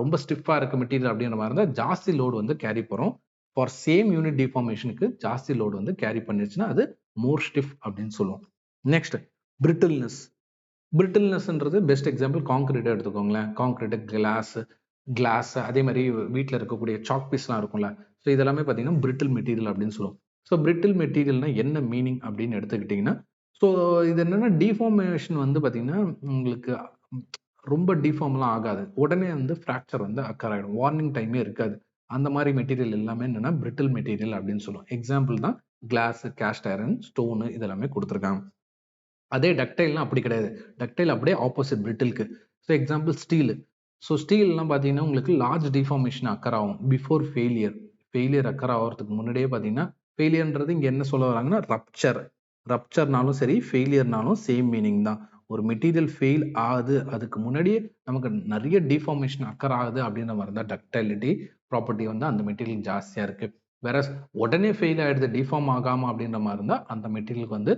ரொம்ப ஸ்டிஃபாக இருக்க மெட்டீரியல் அப்படின்ற மாதிரி இருந்தால் ஜாஸ்தி லோடு வந்து கேரி பண்ணும். ஃபார் சேம் யூனிட் டிஃபார்மேஷனுக்கு ஜாஸ்தி லோடு வந்து கேரி பண்ணிருச்சுன்னா அது மோர் ஸ்டிஃப் அப்படின்னு சொல்லுவோம். Next brittleness. பிரிட்டில்னஸ்ன்றது பெஸ்ட் எக்ஸாம்பிள் கான்கிரீட் எடுத்துக்கோங்களேன். கான்கிரீட், கிளாஸ் அதே மாதிரி வீட்டில் இருக்கக்கூடிய சாக் பீஸ்லாம் இருக்கும்ல. ஸோ இதெல்லாமே பார்த்தீங்கன்னா பிரிட்டில் மெட்டீரியல் அப்படின்னு சொல்லுவோம். ஸோ பிரிட்டில் மெட்டீரியல்னா என்ன மீனிங் அப்படின்னு எடுத்துக்கிட்டிங்கன்னா, ஸோ இது என்னன்னா டிஃபார்மேஷன் வந்து பார்த்தீங்கன்னா உங்களுக்கு ரொம்ப டிஃபார்ம்லாம் ஆகாது. உடனே வந்து ஃப்ராக்சர் வந்து அக்கர் ஆகிடும். வார்னிங் டைமே இருக்காது. அந்த மாதிரி மெட்டீரியல் எல்லாமே என்னன்னா பிரிட்டில் மெட்டீரியல் அப்படின்னு சொல்லுவோம். எக்ஸாம்பிள் தான் கிளாஸ், காஸ்ட் ஐரன், ஸ்டோனு இதெல்லாமே கொடுத்துருக்காங்க. அதே டக்டைல்னா அப்படி கிடையாது. டக்டைல் அப்படியே ஆப்போசிட் பிரிட்டிலுக்கு. So example steel. ஸோ ஸ்டீல்லாம் பார்த்தீங்கன்னா உங்களுக்கு லார்ஜ் டிஃபார்மேஷன் அக்கர் ஆகும் பிஃபோர் ஃபெயிலியர் அக்கர் ஆகிறதுக்கு முன்னாடியே பார்த்தீங்கன்னா, ஃபெயிலியர்ன்றது இங்கே என்ன சொல்ல வராங்கன்னா ரப்சர்னாலும் சரி, ஃபெயிலியர்னாலும் சேம் மீனிங் தான். ஒரு மெட்டீரியல் ஃபெயில் ஆகுது, அதுக்கு முன்னாடியே நமக்கு நிறைய டிஃபார்மேஷன் அக்கர் ஆகுது அப்படின்ற மாதிரி தான் டக்டைலிட்டி ப்ராப்பர்ட்டி வந்து அந்த மெட்டீரியல் ஜாஸ்தியாக இருக்கு. வேற உடனே ஃபெயில் ஆயிடுது டிஃபார்ம் ஆகாம அப்படின்ற மாதிரி இருந்தால் அந்த மெட்டீரியலுக்கு வந்து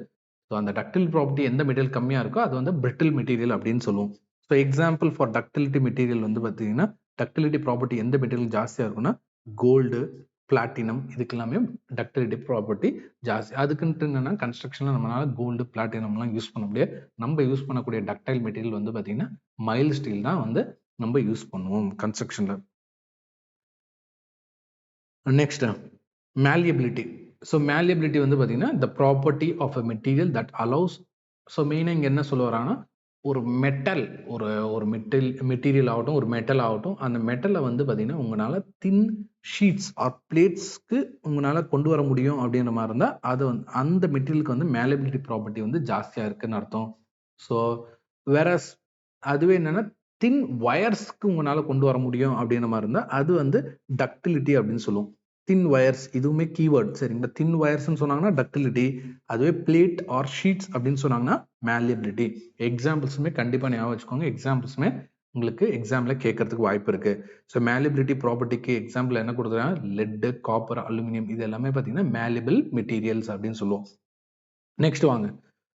ஸோ அந்த டக்டில் ப்ராப்பர்ட்டி எந்த மெட்டீரியல் கம்மியாக இருக்கோ அது வந்து பிரிட்டில் மெட்டீரியல் அப்படின்னு சொல்லுவோம். So example for ductility material வந்து பார்த்தீங்கன்னா, டக்டிலிட்டி ப்ராப்பர்ட்டி எந்த மெட்டீரியல் ஜாஸ்தியாக இருக்குன்னா கோல்டு, பிளாட்டினம் இதுக்கெல்லாமே டக்டிலிட்டி ப்ராப்பர்ட்டி ஜாஸ்தி. அதுக்குன்ட்டு என்னன்னா கன்ஸ்ட்ரக்ஷனில் நம்மளால கோல்டு, பிளாட்டினம்லாம் யூஸ் பண்ண முடியாது. நம்ம யூஸ் பண்ணக்கூடிய டக்டைல் மெட்டீரியல் வந்து பார்த்தீங்கன்னா மைல்ட் ஸ்டீல் தான் வந்து நம்ம யூஸ் பண்ணுவோம் கன்ஸ்ட்ரக்ஷனில். Next malleability. ஸோ malleability வந்து பார்த்தீங்கன்னா the property of a material that allows. So மெயினாக இங்கே என்ன சொல்ல வராங்கன்னா, ஒரு மெட்டீரியல் ஆகட்டும், ஒரு மெட்டல் ஆகட்டும், அந்த மெட்டலை வந்து பார்த்தீங்கன்னா உங்களால் தின் ஷீட்ஸ் ஆர் பிளேட்ஸ்க்கு உங்களால் கொண்டு வர முடியும் அப்படின்ற மாதிரி இருந்தால் அது வந்து அந்த மெட்டீரியலுக்கு வந்து malleability ப்ராப்பர்ட்டி வந்து ஜாஸ்தியாக இருக்குன்னு அர்த்தம். ஸோ வேற அதுவே என்னன்னா தின் வயர்ஸ்க்கு உங்களால் கொண்டு வர முடியும் அப்படின்ற மாதிரி இருந்தால் அது வந்து டக்டிலிட்டி அப்படின்னு சொல்லுவோம். தின் வயர்ஸ் இதுவுமே கீவேர்ட் சரிங்களா. தின் வயர்ஸ்ன்னு சொன்னாங்கன்னா டக்டிலிட்டி, அதுவே பிளேட் ஆர் ஷீட்ஸ் அப்படின்னு சொன்னாங்கன்னா malleability. எக்ஸாம்பிள்ஸுமே கண்டிப்பாக ஞாபகம் வச்சுக்கோங்க. எக்ஸாம்பிள்ஸுமே உங்களுக்கு எக்ஸாம்பிள் கேட்கறதுக்கு வாய்ப்பு இருக்கு. ஸோ malleability ப்ராப்பர்ட்டிக்கு எக்ஸாம்பிள் என்ன கொடுக்குறாங்க, லெட், காப்பர், அலுமினியம் இது எல்லாமே பார்த்தீங்கன்னா malleable மெட்டீரியல்ஸ் அப்படின்னு சொல்லுவோம். நெக்ஸ்ட் வாங்க.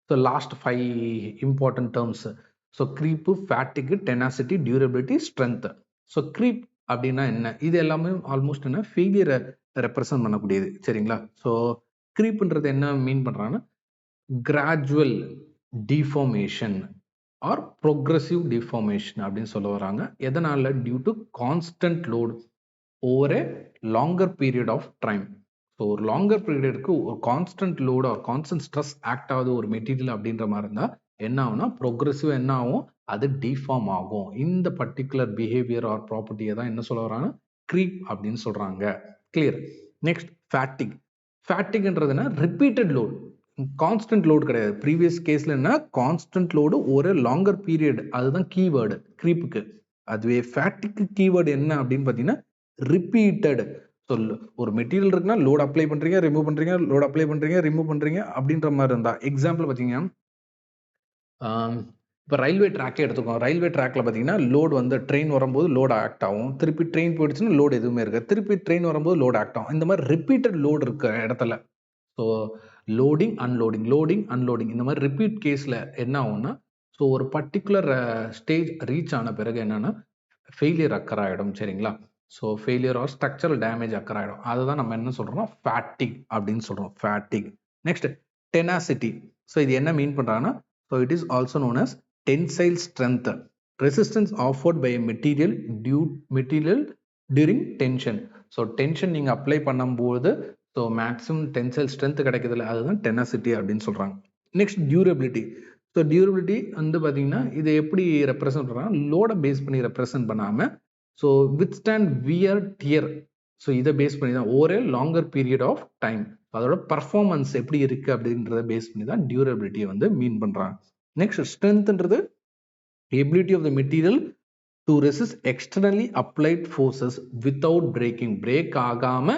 So last 5 important terms. So creep, fatigue, tenacity, durability, strength. So creep அப்படின்னா என்ன, இது எல்லாமே ஆல்மோஸ்ட் என்ன ஃபெயிலியரை ரெப்ரசன்ட் பண்ணக்கூடியது சரிங்களா. ஸோ க்ரீப்ன்றது என்ன மீன் பண்றாங்கன்னா, gradual deformation or progressive deformation அப்படின்னு சொல்ல வராங்க. எதனால, due to constant load over a longer period of time. So ஒரு லாங்கர் பீரியடுக்கு ஒரு constant load or constant stress act ஆகுது ஒரு மெட்டீரியல் அப்படின்ற மாதிரி இருந்தால் என்ன ஆகும்னா ப்ரோக்ரஸிவ் என்ன ஆகும், அது டிஃபார்ம் ஆகும். இந்த பர்டிகுலர் பிஹேவியர் ஆர் ப்ராப்பர்ட்டியை தான் என்ன சொல்ல வராங்க, க்ரீப் அப்படின்னு சொல்றாங்க. கிளியர். Next fatigue. ஃபேட்டிக்ன்றதுன்னா ரிப்பீட்டட் லோட், கான்ஸ்டன்ட் லோடு கிடையாது. ப்ரீவியஸ் கேஸ்ல என்ன கான்ஸ்டன்ட் லோடு ஒரு லாங்கர் பீரியட், அதுதான் கீவேர்டு க்ரீப்புக்கு. அதுவே ஃபேட்டிக்கு கீவேர்டு என்ன அப்படின்னு பார்த்தீங்கன்னா ரிப்பீட்டட். ஸோ ஒரு மெட்டீரியல் இருக்குன்னா லோட் அப்ளை பண்றீங்க, ரிமூவ் பண்றீங்க, லோட் அப்ளை பண்றீங்க, ரிமூவ் பண்றீங்க அப்படின்ற மாதிரி இருந்தா. எக்ஸாம்பிள் பார்த்தீங்கன்னா இப்போ ரயில்வே ட்ராக்கே எடுத்துக்கோம். ரயில்வே ட்ராக்ல பார்த்தீங்கன்னா லோடு வந்து ட்ரெயின் வரும்போது லோடு ஆக்ட் ஆகும், திருப்பி ட்ரெயின் போயிடுச்சுன்னா லோடு எதுவுமே இருக்காது, திருப்பி ட்ரெயின் வரும்போது லோடு ஆக்ட் ஆகும். இந்த மாதிரி ரிப்பீட்டட் லோடு இருக்க இடத்துல ஸோ லோடிங் அன்லோடிங் இந்த மாதிரி ரிப்பீட் கேஸில் என்ன ஆகும்னா, ஸோ ஒரு பர்டிகுலர் ஸ்டேஜ் ரீச் ஆன பிறகு என்னன்னா ஃபெயிலியர் அக்கர் ஆகிடும் சரிங்களா. So failure R structural damage occur ஆகிடும். அதை தான் நம்ம என்ன சொல்கிறோம்னா ஃபேட்டிக் அப்படின்னு சொல்கிறோம். ஃபேட்டிக். Next tenacity. ஸோ இது என்ன மீன் பண்ணுறாங்கன்னா, so it is also known as tensile strength, resistance offered by material during tension. So tension நீங்கள் அப்ளை பண்ணும்போது ஸோ மேக்ஸிமம் டென்சைல் ஸ்ட்ரென்த் கிடைக்குதுல, அதுதான் டெனாசிட்டி அப்படின்னு சொல்கிறாங்க. Next durability. ஸோ டியூரபிலிட்டி வந்து பார்த்தீங்கன்னா இதை எப்படி ரெப்ரசென்ட் பண்ணுறாங்க, லோடை பேஸ் பண்ணி ரெப்ரசென்ட் பண்ணாமல் so withstand wear tear. So இதை பேஸ் பண்ணி தான் over longer period of time, அதோட பர்ஃபார்மன்ஸ் எப்படி இருக்கு அப்படின்றத பேஸ் பண்ணி தான் டியூரபிலிட்டியை வந்து மீன் பண்றாங்க. நெக்ஸ்ட் ஸ்ட்ரென்த்ன்றது ability of the material to resist externally applied forces without breaking. Break ஆகாம,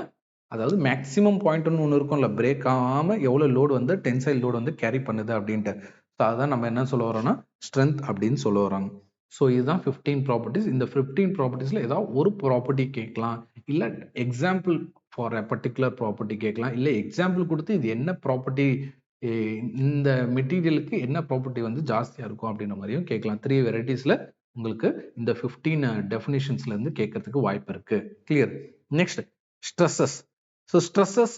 அதாவது மேக்ஸிமம் பாயிண்ட்னு ஒன்று இருக்கும்ல, பிரேக் ஆகாம எவ்வளோ லோடு வந்து டென்சைல் லோடு வந்து கேரி பண்ணுது அப்படின்ட்டு. ஸோ அதான் நம்ம என்ன சொல்ல வரோம்னா ஸ்ட்ரென்த் அப்படின்னு சொல்ல வராங்க. ஸோ இதுதான் 15 ப்ராப்பர்ட்டிஸ். இந்த 15 ப்ராப்பர்ட்டிஸில் ஏதாவது ஒரு ப்ராப்பர்ட்டி கேட்கலாம், இல்லை example for a particular property கேட்கலாம், இல்லை எக்ஸாம்பிள் கொடுத்து இது என்ன ப்ராப்பர்ட்டி, இந்த மெட்டீரியலுக்கு என்ன ப்ராப்பர்ட்டி வந்து ஜாஸ்தியாக இருக்கும் அப்படின்ற மாதிரியும் கேட்கலாம். 3 வெரைட்டிஸில் உங்களுக்கு இந்த 15 டெஃபினிஷன்ஸ்ல இருந்து கேட்கறதுக்கு வாய்ப்பு இருக்கு. Clear. Next stresses. So stresses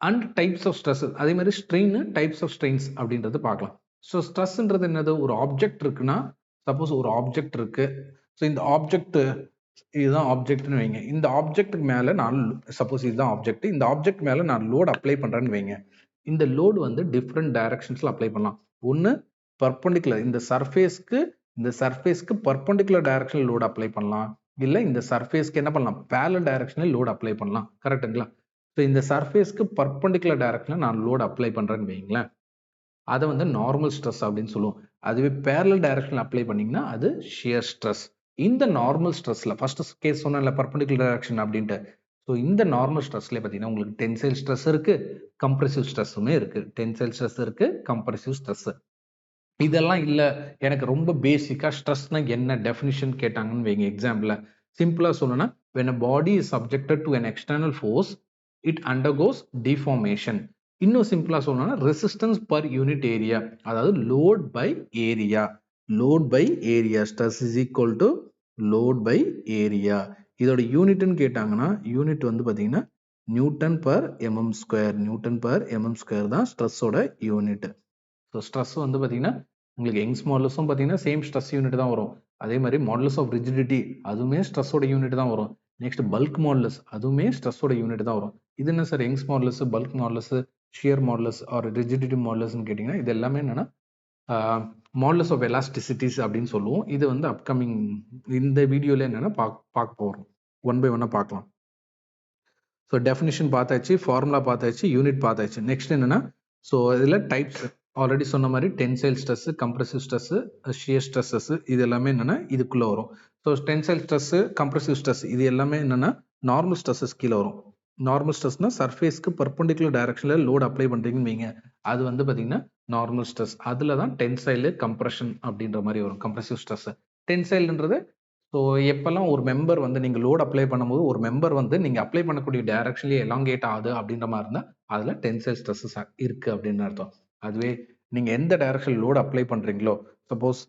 and types of stresses, அதே மாதிரி ஸ்ட்ரெயின், டைப்ஸ் ஆஃப் ஸ்ட்ரெயின்ஸ் அப்படின்றது பார்க்கலாம். ஸோ ஸ்ட்ரெஸ்ன்றது என்னது, ஒரு ஆப்ஜெக்ட் இருக்குன்னா, சப்போஸ் ஒரு ஆப்ஜெக்ட் இருக்கு, ஸோ இந்த ஆப்ஜெக்ட் இதுதான் ஆப்ஜெக்ட்னு வைங்க. இந்த ஆப்ஜெக்ட்டுக்கு மேலே நான் சப்போஸ் இதுதான் ஆப்ஜெக்ட், இந்த ஆப்ஜெக்ட் மேலே நான் லோடு அப்ளை பண்ணுறேன்னு வைங்க. இந்த லோடு வந்து டிஃப்ரெண்ட் டைரக்ஷன்ஸில் அப்ளை பண்ணலாம். ஒன்று பர்பண்டிகுலர், இந்த சர்ஃபேஸ்க்கு பர்பண்டிகுலர் டைரக்ஷனில் லோடு அப்ளை பண்ணலாம், இல்லை இந்த சர்ஃபேஸ்க்கு என்ன பண்ணலாம், பேரலல் டைரக்ஷனில் லோடு அப்ளை பண்ணலாம். கரெக்டுங்களா? ஸோ இந்த சர்ஃபேஸ்க்கு பர்பண்டிகுலர் டைரக்ஷனில் நான் லோடு அப்ளை பண்ணுறேன்னு வைங்களேன், அதை வந்து நார்மல் ஸ்ட்ரெஸ் அப்படின்னு சொல்லுவோம். அதுவே பேரலல் டைரக்ஷனில் அப்ளை பண்ணிங்கன்னா அது ஷியர் ஸ்ட்ரெஸ். இந்த நார்மல் ஸ்ட்ரெஸ்ல ஃபர்ஸ்ட் கேஸ் சொன்னல பர்பண்டிகுலர் டைரக்ஷன் அப்படின்ட்டு. ஸோ இந்த நார்மல் ஸ்ட்ரெஸ்ல பார்த்தீங்கன்னா உங்களுக்கு டென்சைல் ஸ்ட்ரெஸ் இருக்கு, கம்ப்ரெசிவ் ஸ்ட்ரெஸ்ஸுமே இருக்கு. டென்சைல் ஸ்ட்ரெஸ் இருக்கு, கம்ப்ரெசிவ் ஸ்ட்ரெஸ். இதெல்லாம் இல்லை, எனக்கு ரொம்ப பேசிக்காக ஸ்ட்ரெஸ்னா என்ன டெஃபினிஷன் கேட்டாங்கன்னு வைங்க. எக்ஸாம்பிள் சிம்பிளாக சொல்லணும்னா, when a body is subjected to an external force, it undergoes deformation. இன்னும் சிம்பிளா சொல்லணும்னா ரெசிஸ்டன்ஸ் பர் யூனிட் ஏரியா, அதாவது load by area. Load by area, stress is equal to load by area. இதோட யூனிட்னு கேட்டாங்கன்னா யூனிட் வந்து பார்த்தீங்கன்னா newton per MM square. Newton per MM square தான் ஸ்ட்ரெஸ்ஸோட யூனிட். ஸோ ஸ்ட்ரெஸ் வந்து பார்த்தீங்கன்னா உங்களுக்கு யங்ஸ் மாடுலஸும் பார்த்தீங்கன்னா சேம் ஸ்ட்ரெஸ் யூனிட் தான் வரும். அதே மாதிரி மாடுலஸ் ஆஃப் ரிஜிடிட்டி அதுவுமே ஸ்ட்ரெஸ்ஸோட யூனிட் தான் வரும். நெக்ஸ்ட் பல்க் மாடுலஸ் அதுவுமே ஸ்ட்ரெஸ்ஸோட யூனிட் தான் வரும். இது என்ன sir Young's modulus, bulk modulus, shear modulus or rigidity மாடுலஸ்ன்னு கேட்டிங்கன்னா இது எல்லாமே என்னன்னா மாடுலஸ் ஆஃப் எலாஸ்டிசிட்டிஸ் அப்படின்னு சொல்லுவோம். இது வந்து அப்கமிங் இந்த வீடியோவில் என்னென்னா பார்க்க போகிறோம், ஒன் பை ஒன்னாக பார்க்கலாம். ஸோ டெஃபினிஷன் பார்த்தாச்சு, ஃபார்முலா பார்த்தாச்சு, யூனிட் பார்த்தாச்சு. நெக்ஸ்ட் என்னென்னா, ஸோ இதில் டைப்ஸ் ஆல்ரெடி சொன்ன மாதிரி tensile stress, compressive stress, shear stresses இது எல்லாமே என்னென்னா இதுக்குள்ளே வரும். So tensile stress, compressive stress இது எல்லாமே என்னென்னா நார்மல் ஸ்ட்ரெஸ்ஸஸ் கீழே வரும். நார்மல் ஸ்ட்ரெஸ்னா சர்ஃபேஸ்க்கு பர்பண்டிகுலர் டைரக்ஷனில் லோட் அப்ளை பண்ணுறீங்கன்னு வைங்க, அது வந்து பார்த்தீங்கன்னா நார்மல் ஸ்ட்ரெஸ். அதில் தான் டென்சைல், கம்ப்ரெஷன் அப்படின்ற மாதிரி வரும் கம்ப்ரெசிவ் ஸ்ட்ரெஸ். டென்சைல்ன்றது ஸோ எப்போல்லாம் ஒரு மெம்பர் வந்து நீங்கள் லோட் அப்ளை பண்ணும்போது ஒரு மெம்பர் வந்து நீங்கள் அப்ளை பண்ணக்கூடிய டைரக்ஷன்லேயே எலாங்கேட் ஆகுது அப்படின்ற மாதிரி இருந்தால் அதில் டென்சைல் ஸ்ட்ரெஸ்ஸஸ் இருக்குது அப்படின்னு அர்த்தம். அதுவே நீங்கள் எந்த டைரக்ஷன் லோடு அப்ளை பண்ணுறீங்களோ, சப்போஸ்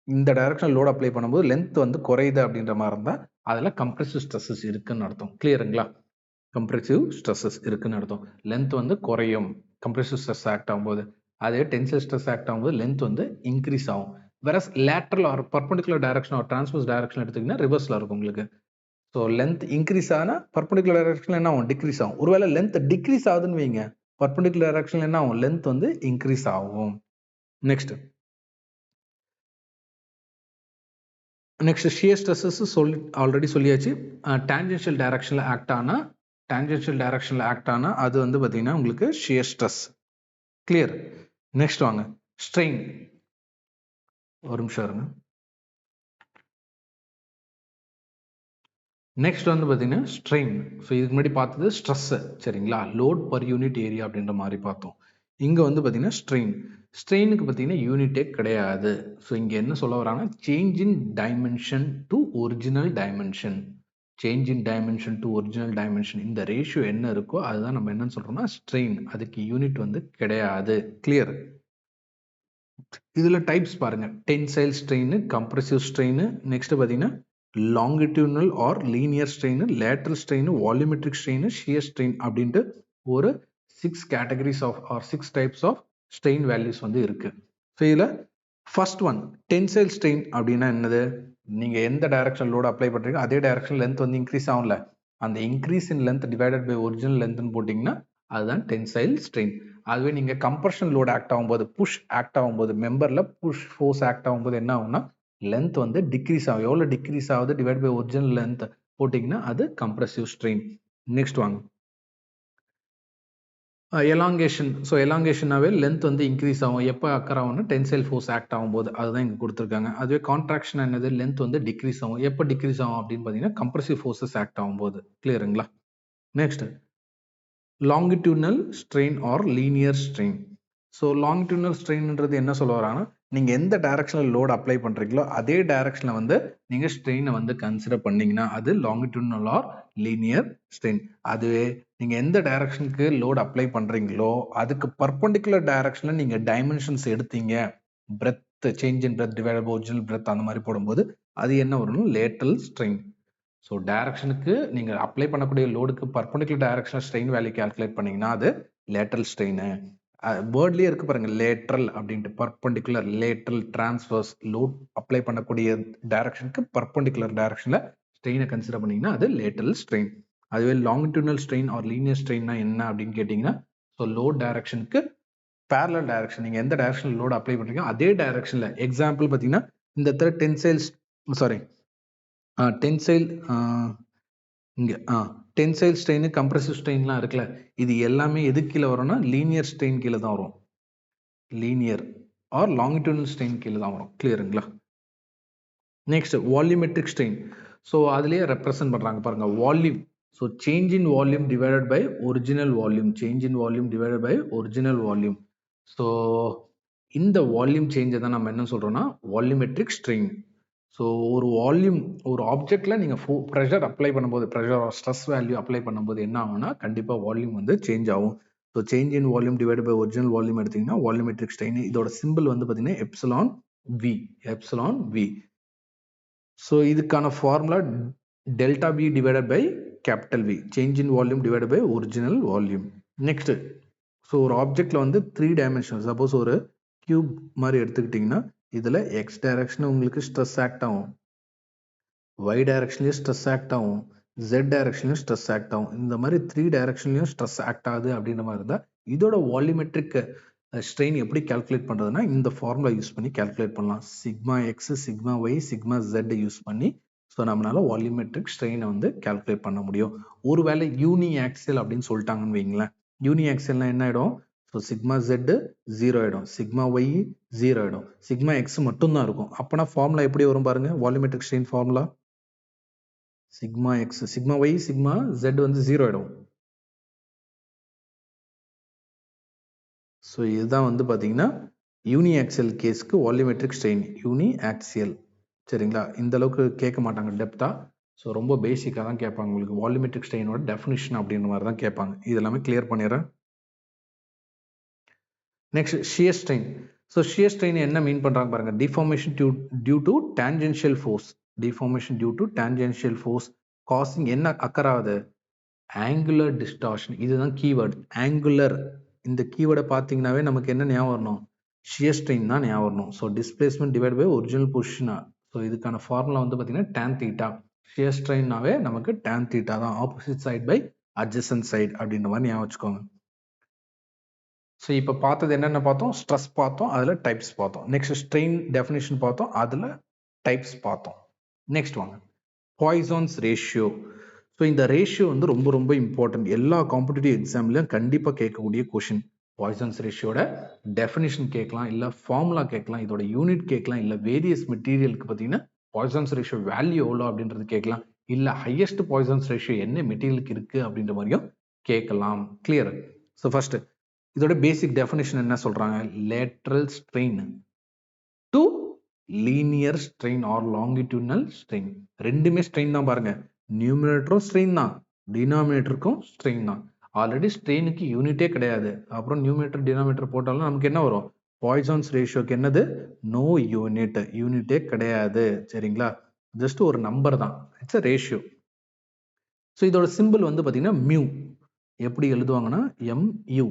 இந்த டைரக்ஷன் லோடு அப்ளை பண்ணும்போது லென்த் வந்து குறையுது அப்படின்ற மாதிரி இருந்தால் அதில் கம்ப்ரெசிவ் ஸ்ட்ரெஸ்ஸஸ் இருக்குன்னு அர்த்தம். கிளியருங்களா? கம்ப்ரெசிவ் ஸ்ட்ரெஸ்ஸஸ் இருக்குன்னு அர்த்தம். லென்த் வந்து குறையும் கம்ப்ரெசிவ் ஸ்ட்ரெஸ் ஆக்ட் ஆகும்போது. அதே டென்சைல் ஸ்ட்ரெஸ் ஆக்ட் ஆகும்போது லென்த் வந்து இன்க்ரீஸ் ஆகும். வேற lateral or perpendicular direction or transverse direction எடுத்தீங்கன்னா ரிவர்ஸில் இருக்கும் உங்களுக்கு. ஸோ லென்த் இன்க்ரீஸ் ஆனால் பர்பண்டிகுலர் டைரக்ஷன் என்ன ஆகும், டிக்ரீஸ் ஆகும். ஒருவேளை லென்த் டிக்ரீஸ் ஆகுதுன்னு வைங்க, பர்பண்டிகுலர் டைரக்ஷன் என்ன ஆகும், லென்த் வந்து இன்க்ரீஸ் ஆகும். நெக்ஸ்ட் ஷியர் ஸ்ட்ரெஸ்ஸஸ் ஆல்ரெடி சொல்லியாச்சு. டான்ஜென்ஷியல் டைரக்ஷனில் ஆக்ட் ஆனா அது வந்து பார்த்தீங்கன்னா உங்களுக்கு ஷியர் ஸ்ட்ரெஸ். கிளியர்? நெக்ஸ்ட் வாங்க ஸ்ட்ரெயின். ஒரு நிமிஷம் இருங்க. நெக்ஸ்ட் வந்து பார்த்தீங்கன்னா ஸ்ட்ரெயின். ஸோ இதுக்கு முன்னாடி பார்த்தது ஸ்ட்ரெஸ், சரிங்களா, லோட் பர் யூனிட் ஏரியா அப்படின்ற மாதிரி பார்த்தோம். இங்கே வந்து பார்த்தீங்கன்னா ஸ்ட்ரெயினுக்கு பார்த்தீங்கன்னா யூனிட்டே கிடையாது. ஸோ இங்கே என்ன சொல்ல வராங்கன்னா change in dimension to original dimension. Change in dimension to original dimension, இந்த ரேஷியோ என்ன இருக்கோ அதுதான் நம்ம என்னன்னு சொல்றோம்னா ஸ்ட்ரெயின். அதுக்கு யூனிட் வந்து கிடையாது. கிளியர்? இதுல டைப்ஸ் பாருங்க, tensile strain, compressive strain, next பார்த்தீங்கன்னா longitudinal or linear strain, lateral strain, volumetric strain, shear strain அப்படின்ட்டு ஒரு 6 categories of or 6 types of strain values வந்து இருக்கு. ஸோ இதில் ஃபர்ஸ்ட் ஒன் டென்சைல் ஸ்ட்ரெயின் அப்படின்னா என்னது, நீங்க எந்த டைரக்ஷன் லோடு அப்ளை பண்றீங்க அதே டைரக்ஷன் லென்த் வந்து இன்க்ரீஸ் ஆகும்ல, அந்த increase in length divided by original லென்த்னு போட்டிங்கன்னா அதுதான் டென்சைல் ஸ்ட்ரெயின். அதுவே நீங்க கம்ப்ரெஷன் லோடு ஆக்ட் ஆகும்போது, புஷ் ஆக்ட் ஆகும்போது, மெம்பர்ல புஷ் ஃபோர்ஸ் ஆக்ட் ஆகும்போது என்ன ஆகும்னா லென்த் வந்து டிக்ரீஸ் ஆகும். எவ்வளோ டிக்ரீஸ் ஆகுது டிவைட் பை ஒரிஜினல் லென்த் போட்டிங்கன்னா அது கம்ப்ரெசிவ் ஸ்ட்ரெயின். நெக்ஸ்ட் வாங்க. எலாங்கேஷன். ஸோ எலாங்கேஷனாவே லென்த் வந்து இன்க்ரீஸ் ஆகும். எப்போ அக்கர் ஆகும்னா டென்சைல் ஃபோர்ஸ் ஆக்ட் ஆகும்போது. அதுதான் இங்கே கொடுத்துருக்காங்க. அதுவே கான்ட்ராக்ஷன் என்னது, லென்த் வந்து டிக்ரீஸ் ஆகும். எப்போ டிக்ரீஸ் ஆகும் அப்படின்னு பார்த்தீங்கன்னா கம்ப்ரசிவ் ஃபோர்ஸஸ் ஆக்ட் ஆகும்போது. கிளியருங்களா? Next longitudinal strain or linear strain. So longitudinal strainன்றது என்ன சொல்ல வராங்கன்னா, நீங்கள் எந்த டைரக்ஷனில் லோட் அப்ளை பண்ணுறீங்களோ அதே டைரக்ஷனில் வந்து நீங்கள் ஸ்ட்ரெயினை வந்து கன்சிடர் பண்ணீங்கன்னா அது longitudinal or linear strain. அதுவே நீங்கள் எந்த டைரக்ஷனுக்கு லோட் அப்ளை பண்ணுறீங்களோ அதுக்கு பர்பண்டிகுலர் டைரக்ஷனில் நீங்கள் டைமென்ஷன்ஸ் எடுத்தீங்க, breadth change in breadth divided by original breadth அந்த மாதிரி போடும்போது அது என்ன வரணும், லேட்டரல் ஸ்ட்ரெயின். ஸோ டைரக்ஷனுக்கு நீங்கள் அப்ளை பண்ணக்கூடிய லோடுக்கு பர்பண்டிகுலர் டைரக்ஷனில் ஸ்ட்ரெயின் வேல்யூ கால்குலேட் பண்ணீங்கன்னா அது லேட்டரல் ஸ்ட்ரெயின். வேர்ட்லேயே இருக்கு பாருங்க, லேட்ரல் அப்படின்ட்டு. Perpendicular, lateral, transverse, load apply பண்ணக்கூடிய டைரக்ஷனுக்கு பர்பண்டிகுலர் டைரக்ஷனில் ஸ்ட்ரெயினை கன்சிடர் பண்ணீங்கன்னா அது லேட்டரல் ஸ்ட்ரெயின். அதுவே லாங்கிடியூனல் ஸ்ட்ரெயின் ஆர் லீனியர் ஸ்ட்ரெயின்னா என்ன அப்படின்னு கேட்டிங்கன்னா, ஸோ லோட் டைரக்ஷனுக்கு பேரலல் டைரக்ஷன், நீங்கள் எந்த டைரக்ஷனில் லோட் அப்ளை பண்ணுறீங்க அதே டைரக்ஷனில். எக்ஸாம்பிள் பார்த்தீங்கன்னா இந்த இடத்துல டென்சைல் இங்கே டென்சைல் ஸ்ட்ரெயின், கம்ப்ரசிவ் ஸ்ட்ரெயின்லாம் இருக்குல்ல, இது எல்லாமே எது கீழே வரும்னா லீனியர் ஸ்ட்ரெயின் கீழே தான் வரும். லீனியர் ஆர் லாங்கிடியூனல் ஸ்ட்ரெயின் கீழே தான் வரும். கிளியருங்களா? Next volumetric strain. ஸோ அதுலேயே ரெப்ரசன்ட் பண்ணுறாங்க பாருங்க, volume. So change in volume divided by original volume, change in volume divided by original volume. So இந்த வால்யூம் சேஞ்சை தான் நம்ம என்ன சொல்கிறோம்னா வால்யூமெட்ரிக் ஸ்ட்ரெயின். ஸோ ஒரு வால்யூம், ஒரு ஆப்ஜெக்ட்ல நீங்கள் ப்ரெஷர் அப்ளை பண்ணும்போது, ப்ரெஷர் ஸ்ட்ரெஸ் வேல்யூ அப்ளை பண்ணும்போது என்ன ஆகும்னா கண்டிப்பாக வால்யூம் வந்து சேஞ்ச் ஆகும். So change in volume divide by original volume எடுத்தீங்கன்னா வால்யூமெட்ரிக் ஸ்ட்ரெயின். இதோட சிம்பிள் வந்து பார்த்தீங்கன்னா epsilon V, epsilon V. So இதுக்கான formula delta V divided by capital V, change in volume divided by original volume. Next, so ஒரு ஆப்ஜெக்ட்ல வந்து 3 டைமென்ஷன், சப்போஸ் ஒரு கியூப் மாதிரி எடுத்துக்கிட்டிங்கன்னா இதில் எக்ஸ் டைரக்ஷன் உங்களுக்கு ஸ்ட்ரெஸ் ஆக்ட் ஆகும், ஒய் டைரக்ஷன்லேயும் ஸ்ட்ரெஸ் ஆக்ட் ஆகும், ஜெட் டைரக்ஷன்லையும் ஸ்ட்ரெஸ் ஆக்ட் ஆகும். இந்த மாதிரி 3 டைரக்ஷன்லையும் ஸ்ட்ரெஸ் ஆக்ட் ஆகுது அப்படின்ற மாதிரி இருந்தால் இதோட வால்யூமெட்ரிக் ஸ்ட்ரெயின் எப்படி கால்குலேட் பண்ணுறதுனா இந்த ஃபார்முலா யூஸ் பண்ணி கால்குலேட் பண்ணலாம். Sigma x, sigma y, sigma z use பண்ணி ஸோ நம்மளால வால்யூமெட்ரிக் ஸ்ட்ரெயினை வந்து கால்குலேட் பண்ண முடியும். ஒருவேளை யூனி ஆக்சியல் அப்படின்னு சொல்லிட்டாங்கன்னு வைங்களேன், யூனி ஆக்சியல்னா என்ன ஆகிடும், ஸோ சிக்மா ஜெட் 0 ஆகிடும், சிக்மா ஒய் 0 ஆகிடும், சிக்மா எக்ஸ் மட்டும்தான் இருக்கும். அப்போனா ஃபார்முலா எப்படி வரும் பாருங்க, volumetric strain formula sigma x, sigma y, sigma z வந்து 0 ஆகிடும். ஸோ இதுதான் வந்து பார்த்தீங்கன்னா யூனி ஆக்சியல் கேஸ்க்கு வால்யூமெட்ரிக் ஸ்ட்ரெயின், யூனி ஆக்சியல். சரிங்களா? இந்த அளவுக்கு கேட்க மாட்டாங்க டெப்தா. ஸோ ரொம்ப பேசிக்காக தான் கேட்பாங்க உங்களுக்கு. வால்யூமெட்ரிக் ஸ்ட்ரெயினோட டெஃபினிஷன் அப்படின்ற மாதிரி தான் கேட்பாங்க. இது எல்லாமே கிளியர் பண்ணிடுறேன். Next shear strain. So shear strain என்ன மீன் பண்ணுறாங்க பாருங்க, deformation due to tangential force, deformation due to tangential force causing என்ன அக்கர் ஆகுது, ஆங்குலர் டிஸ்டார்ஷன். இதுதான் கீவேர்டு ஆங்குலர். இந்த கீவேர்டை பார்த்தீங்கன்னாவே நமக்கு என்ன ஞாபகம் வரணும், ஷியர் ஸ்ட்ரெயின் தான் ஞாபகம் வரணும். So displacement divide by original பொசிஷனா. ஸோ இதுக்கான ஃபார்முலா வந்து பார்த்தீங்கன்னா tan தீட்டா. ஷியர் ஸ்ட்ரெயின்னாவே நமக்கு tan தீட்டா தான், opposite side by adjacent side அப்படின்ற மாதிரி ஞாபகம் வச்சுக்கோங்க. ஸோ இப்போ பார்த்தது என்னென்ன பார்த்தோம், ஸ்ட்ரெஸ் பார்த்தோம், அதில் டைப்ஸ் பார்த்தோம். நெக்ஸ்ட் ஸ்ட்ரெயின் டெஃபினிஷன் பார்த்தோம், அதில் டைப்ஸ் பார்த்தோம். நெக்ஸ்ட் வாங்க, பாய்சான்ஸ் ரேஷியோ. ஸோ இந்த ரேஷியோ வந்து ரொம்ப ரொம்ப இம்பார்ட்டன்ட். எல்லா காம்படிட்டிவ் எக்ஸாம்லையும் கண்டிப்பாக கேட்கக்கூடிய கொஷின். பாய்சான்ஸ் ரேஷியோட டெஃபினிஷன் கேட்கலாம், இல்லை ஃபார்முலா கேட்கலாம், இதோட யூனிட் கேட்கலாம், இல்லை வேரியஸ் மெட்டீரியலுக்கு பார்த்தீங்கன்னா பாய்சான்ஸ் ரேஷியோ வேல்யூ எவ்வளோ அப்படின்றது கேட்கலாம், இல்லை ஹையஸ்ட் பாய்சான்ஸ் ரேஷியோ என்ன மெட்டீரியலுக்கு இருக்குது அப்படின்ற மாதிரியும் கேட்கலாம். கிளியர்? ஸோ ஃபர்ஸ்ட் இதோட பேசிக் டெஃபினிஷன் என்ன சொல்றாங்க, lateral strain to linear strain R longitudinal strain. ரெண்டுமே ஸ்ட்ரெயின் தான் பாருங்க, நியூமினேட்டரும் ஸ்ட்ரெயின் தான், டினாமினேட்டருக்கும் ஸ்ட்ரெயின் தான். ஆல்ரெடி ஸ்ட்ரெயினுக்கு யூனிட்டே கிடையாது, அப்புறம் நியூமினேட்டர் டினாமினேட்டர் போட்டாலும் நமக்கு என்ன வரும், பாய்சான்ஸ் ரேஷியோக்கு என்னது, நோ யூனிட், யூனிட்டே கிடையாது. சரிங்களா? ஜஸ்ட் ஒரு நம்பர் தான், இட்ஸ் அ ரேஷியோ. ஸோ இதோட சிம்பிள் வந்து பார்த்தீங்கன்னா மியூ. எப்படி எழுதுவாங்கன்னா MU,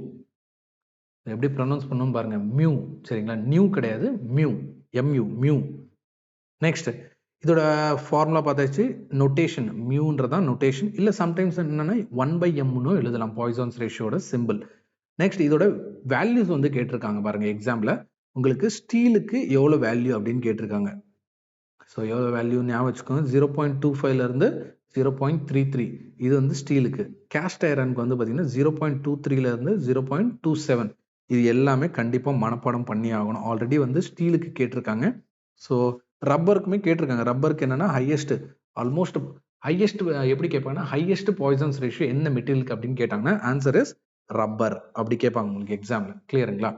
எப்படி ப்ரொனவுன்ஸ் பண்ணணும் பாருங்க, மியூ. சரிங்களா? நியூ கிடையாது, மியூ, MU, மியூ. நெக்ஸ்ட் இதோட ஃபார்முலா பார்த்தாச்சு, நோட்டேஷன் மியூன்றதான் நோட்டேஷன், இல்லை சம்டைம்ஸ் என்னன்னா 1/m எழுதலாம் பாய்சான்ஸ் ரேஷியோட சிம்பிள். நெக்ஸ்ட் இதோட வேல்யூஸ் வந்து கேட்டிருக்காங்க பாருங்க. எக்ஸாம்பிள் உங்களுக்கு ஸ்டீலுக்கு எவ்வளோ வேல்யூ அப்படின்னு கேட்டிருக்காங்க. ஸோ எவ்வளோ வேல்யூ ஞாபகம் வச்சுக்கோங்க, 0.25 இருந்து 0.33. இது வந்து ஸ்டீலுக்கு. கேஸ்ட் ஐரனுக்கு வந்து பார்த்தீங்கன்னா 0.23லேருந்து 0.27. இது எல்லாமே கண்டிப்பாக மனப்பாடம் பண்ணி ஆகணும். ஆல்ரெடி வந்து ஸ்டீலுக்கு கேட்டிருக்காங்க. ஸோ ரப்பருக்குமே கேட்டிருக்காங்க. ரப்பருக்கு என்னன்னா ஆல்மோஸ்ட் ஹையஸ்ட் எப்படி கேட்பாங்கன்னா ஹையஸ்ட் பாய்சன்ஸ் ரேஷியோ என்ன மெட்டீரியலுக்கு அப்படின்னு கேட்டாங்கன்னா ஆன்சர் இஸ் ரப்பர் அப்படி கேட்பாங்க உங்களுக்கு எக்ஸாமில். கிளியருங்களா?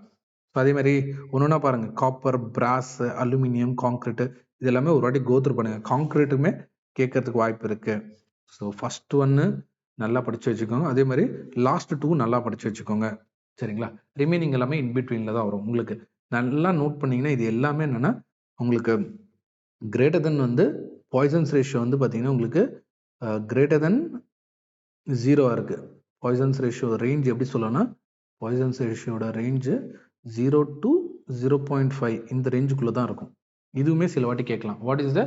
ஸோ அதே மாதிரி ஒன்றுனா பாருங்க, காப்பர், பிராஸ், அலுமினியம், கான்கிரீட் இது எல்லாமே ஒரு வாட்டி கோத்ரூ பண்ணுங்க. கான்கிரீட்டுமே கேட்கறதுக்கு வாய்ப்பு இருக்கு. ஸோ ஃபர்ஸ்ட் ஒன்று நல்லா படிச்சு வச்சுக்கோங்க. அதே மாதிரி லாஸ்ட் 2 நல்லா படிச்சு வச்சுக்கோங்க. சரிங்களா? ரிமைனிங் எல்லாமே இன்பிட்வீனில் தான் வரும். உங்களுக்கு நல்லா நோட் பண்ணீங்கன்னா இது எல்லாமே என்னன்னா உங்களுக்கு கிரேட்டர் தென் வந்து பாய்சன்ஸ் ரேஷியோ வந்து பார்த்தீங்கன்னா உங்களுக்கு கிரேட்டர் தென் 0 இருக்கு. பாய்சன்ஸ் ரேஷியோ ரேஞ்ச் எப்படி சொல்லலாம்னா பாய்சன்ஸ் ரேஷியோட ரேஞ்சு 0 to 0.5 இந்த ரேஞ்சுக்குள்ளே தான் இருக்கும். இதுவுமே சில வாட்டி கேட்கலாம். What is the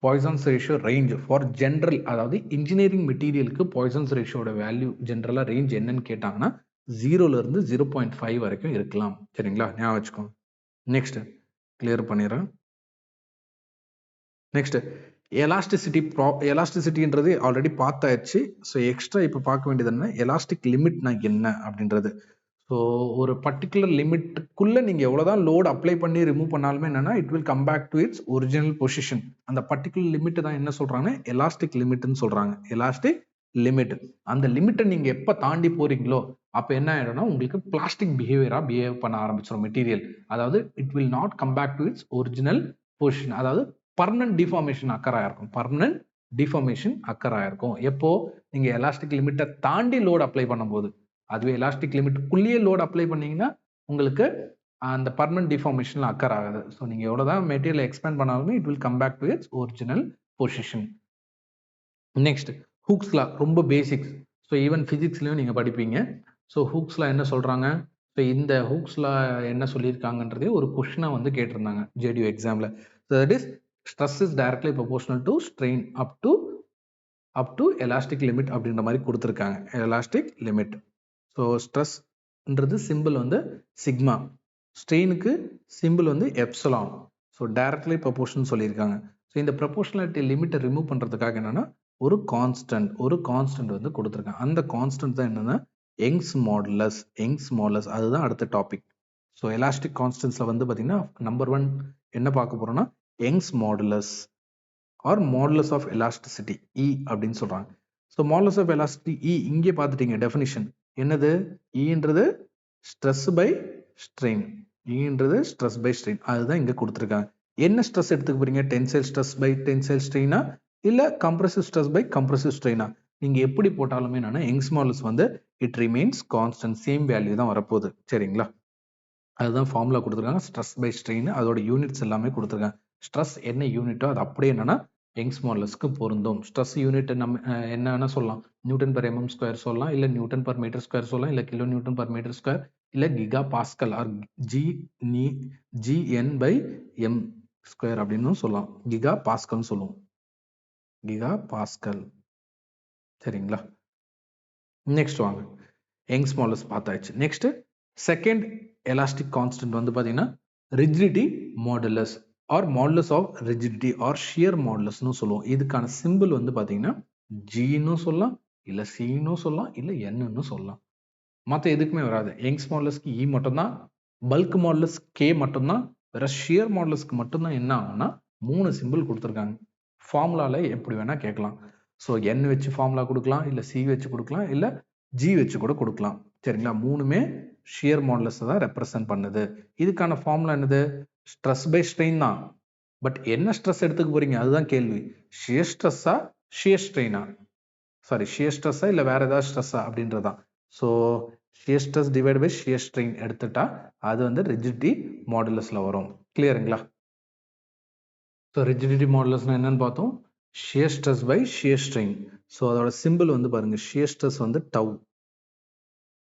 Poisson's ratio range for general, அதாவது இன்ஜினியரிங் மெட்டீரியலுக்கு பாய்சன்ஸ் ரேஷியோட வேல்யூ ஜென்ரலாக ரேஞ்ச் என்னன்னு கேட்டாங்கன்னா 0லேருந்து 0.5 வரைக்கும் இருக்கலாம். சரிங்களா? ஞாபகம் வச்சுக்கோங்க. நெக்ஸ்ட் கிளியர் பண்ணிடுறேன். நெக்ஸ்ட் எலாஸ்டிசிட்டின்றது ஆல்ரெடி பார்த்தாச்சு. ஸோ எக்ஸ்ட்ரா இப்போ பார்க்க வேண்டியது என்ன, எலாஸ்டிக் லிமிட்னா என்ன அப்படின்றது. ஸோ ஒரு பர்டிகுலர் லிமிட்டுக்குள்ளே நீங்கள் எவ்வளோதான் லோடு அப்ளை பண்ணி ரிமூவ் பண்ணாலுமே என்னன்னா it will come back to its original position. அந்த பர்டிகுலர் லிமிட் தான் என்ன சொல்கிறாங்கன்னா எலாஸ்டிக் லிமிட்னு சொல்கிறாங்க. Elastic limit. அந்த லிமிட்டை நீங்கள் எப்போ தாண்டி போறீங்களோ அப்போ என்ன ஆகிடும்னா உங்களுக்கு பிளாஸ்டிக் பிஹேவ் பண்ண ஆரம்பிச்சிடும் மெட்டீரியல். அதாவது it will not come back to its original position. அதாவது பர்மனன்ட் டிஃபார்மேஷன் அக்கர் ஆயிருக்கும். பர்மனன்ட் டிஃபார்மேஷன் அக்கர் ஆயிருக்கும் எப்போ நீங்க எலாஸ்டிக் லிமிட்டை தாண்டி லோட் அப்ளை பண்ணும்போது. அதுவே எலாஸ்டிக் லிமிட்டுக்குள்ளேயே லோட் அப்ளை பண்ணீங்கன்னா உங்களுக்கு அந்த பர்மனன்ட் டிஃபார்மேஷன் அக்கர் ஆகாது. ஸோ நீங்க எவ்வளவுதான் மெட்டீரியல் எக்ஸ்பேண்ட் பண்ணாலுமே it will come back to its original position. Next Hooke's law ரொம்ப பேசிக்ஸ். ஸோ ஈவன் பிசிக்ஸ்லயும் நீங்க படிப்பீங்க. ஸோ ஹூக்ஸ்லா என்ன சொல்றாங்க, ஸோ இந்த ஹூக்ஸ்லா என்ன சொல்லியிருக்காங்கன்றதே ஒரு கொஸ்டினா வந்து கேட்டிருந்தாங்க ஜேடியூ எக்ஸாம்ல. So that is stress is directly proportional to strain up to elastic limit அப்படின்ற மாதிரி கொடுத்துருக்காங்க. Elastic limit. ஸோ ஸ்ட்ரெஸ்ன்றது சிம்பிள் வந்து சிக்மா, ஸ்ட்ரெயினுக்கு சிம்பிள் வந்து எப்சிலான். ஸோ டைரக்ட்லி ப்ரொபோர்ஷன் சொல்லியிருக்காங்க. ஸோ இந்த ப்ரொபோர்ஷனாலிட்டி லிமிட்டை ரிமூவ் பண்ணுறதுக்காக என்னன்னா ஒரு கான்ஸ்டன்ட் வந்து கொடுத்துருக்காங்க. அந்த கான்ஸ்டன்ட் தான் என்னன்னா யங்ஸ் மாடுலஸ். அதுதான் அடுத்த டாபிக். ஸோ எலாஸ்டிக் கான்ஸ்டன்ட்ஸ்ல வந்து பார்த்தீங்கன்னா நம்பர் 1 என்ன பார்க்க போறோம்னா Young's modulus or modulus of elasticity E அப்படின்னு சொல்றாங்க. So modulus of elasticity E இங்கே பார்த்துட்டீங்க டெஃபினிஷன் என்னது, ஈன்றது ஸ்ட்ரெஸ் பை ஸ்ட்ரெயின். அதுதான் இங்க கொடுத்துருக்காங்க. என்ன ஸ்ட்ரெஸ் எடுத்துக்க போறீங்க, டென்சைல் ஸ்ட்ரெஸ் பை டென்சைல் ஸ்ட்ரெயினா இல்ல கம்ப்ரசிவ் ஸ்ட்ரெஸ் பை கம்ப்ரசிவ் ஸ்ட்ரெயினா? நீங்க எப்படி போட்டாலுமே என்னன்னா யங்ஸ் மாடுலஸ் வந்து it remains constant, same value தான் வரப்போகுது. சரிங்களா? அதுதான் ஃபார்முலா கொடுத்துருக்காங்க. ஸ்ட்ரெஸ் பை ஸ்ட்ரெயின் அதோட யூனிட்ஸ் எல்லாமே கொடுத்துருக்காங்க. ஸ்ட்ரெஸ் என்ன யூனிட்டோ அது அப்படியே என்னன்னா யங்ஸ் மாடுலஸ்க்கு பொருந்தும். ஸ்ட்ரெஸ் யூனிட் நம்ம என்னன்னா சொல்லலாம், நியூட்டன் பர் எம்எம் ஸ்கொயர் சொல்லலாம், இல்ல நியூட்டன் பர் மீட்டர் ஸ்கொயர் சொல்லலாம், இல்ல kilo newton per metre square, இல்ல giga pascal or GN by M square அப்படின்னு சொல்லலாம். கிகா பாஸ்கல்னு சொல்லுவோம். Giga pascal. சரிங்களா? நெக்ஸ்ட் வாங்க, யங்ஸ் மாடுலஸ் பார்த்தாச்சு. நெக்ஸ்ட் செகண்ட் எலாஸ்டிக் கான்ஸ்டன்ட் வந்து பார்த்தீங்கன்னா rigidity modulus or modulus of rigidity or shear மாடுலஸ்னு சொல்லுவோம். இதுக்கான சிம்பிள் வந்து பார்த்தீங்கன்னா ஜின்னு சொல்லலாம், இல்லை சின்னு சொல்லலாம், இல்லை என்னன்னு சொல்லலாம். மற்ற எதுக்குமே வராது. யங்ஸ் மாடுலஸ்க்கு இ மட்டும்தான், பல்க் மாடுலஸ் கே மட்டும்தான், வேற ஷியர் மாடுலஸ்க்கு மட்டும்தான் என்ன ஆகும்னா 3 சிம்பிள் கொடுத்துருக்காங்க. ஃபார்முலால எப்படி வேணா கேட்கலாம். ஸோ என் வச்சு ஃபார்முலா கொடுக்கலாம், இல்லை சி வச்சு கொடுக்கலாம், இல்லை ஜி வச்சு கூட கொடுக்கலாம். சரிங்களா? மூணுமே ஷியர் மாடுலஸ் தான் ரெப்ரசன்ட் பண்ணுது. இதுக்கான ஃபார்முலா என்னது, ஸ்ட்ரெஸ் பை ஸ்ட்ரெயின் தான். பட் என்ன ஸ்ட்ரெஸ் எடுத்துக்க போறீங்க அதுதான் கேள்வி. ஷியர் ஸ்ட்ரெஸ்ஸா ஷியர் ஸ்ட்ரெயினா, சாரி ஷியர் ஸ்ட்ரெஸ்ஸா இல்லை வேற ஏதாவது ஸ்ட்ரெஸ்ஸா அப்படின்றதான். So shear stress divide by shear strain எடுத்துட்டா அது வந்து ரிஜிடிட்டி மாடுலஸ்ல வரும். கிளியருங்களா? ஸோ ரிஜிடிட்டி மாடுலஸ்னா என்னன்னு பார்த்தோம், shear stress by shear strain. So அதோட சிம்பிள் வந்து பாருங்க, ஷியர் ஸ்ட்ரெஸ் வந்து டவ்,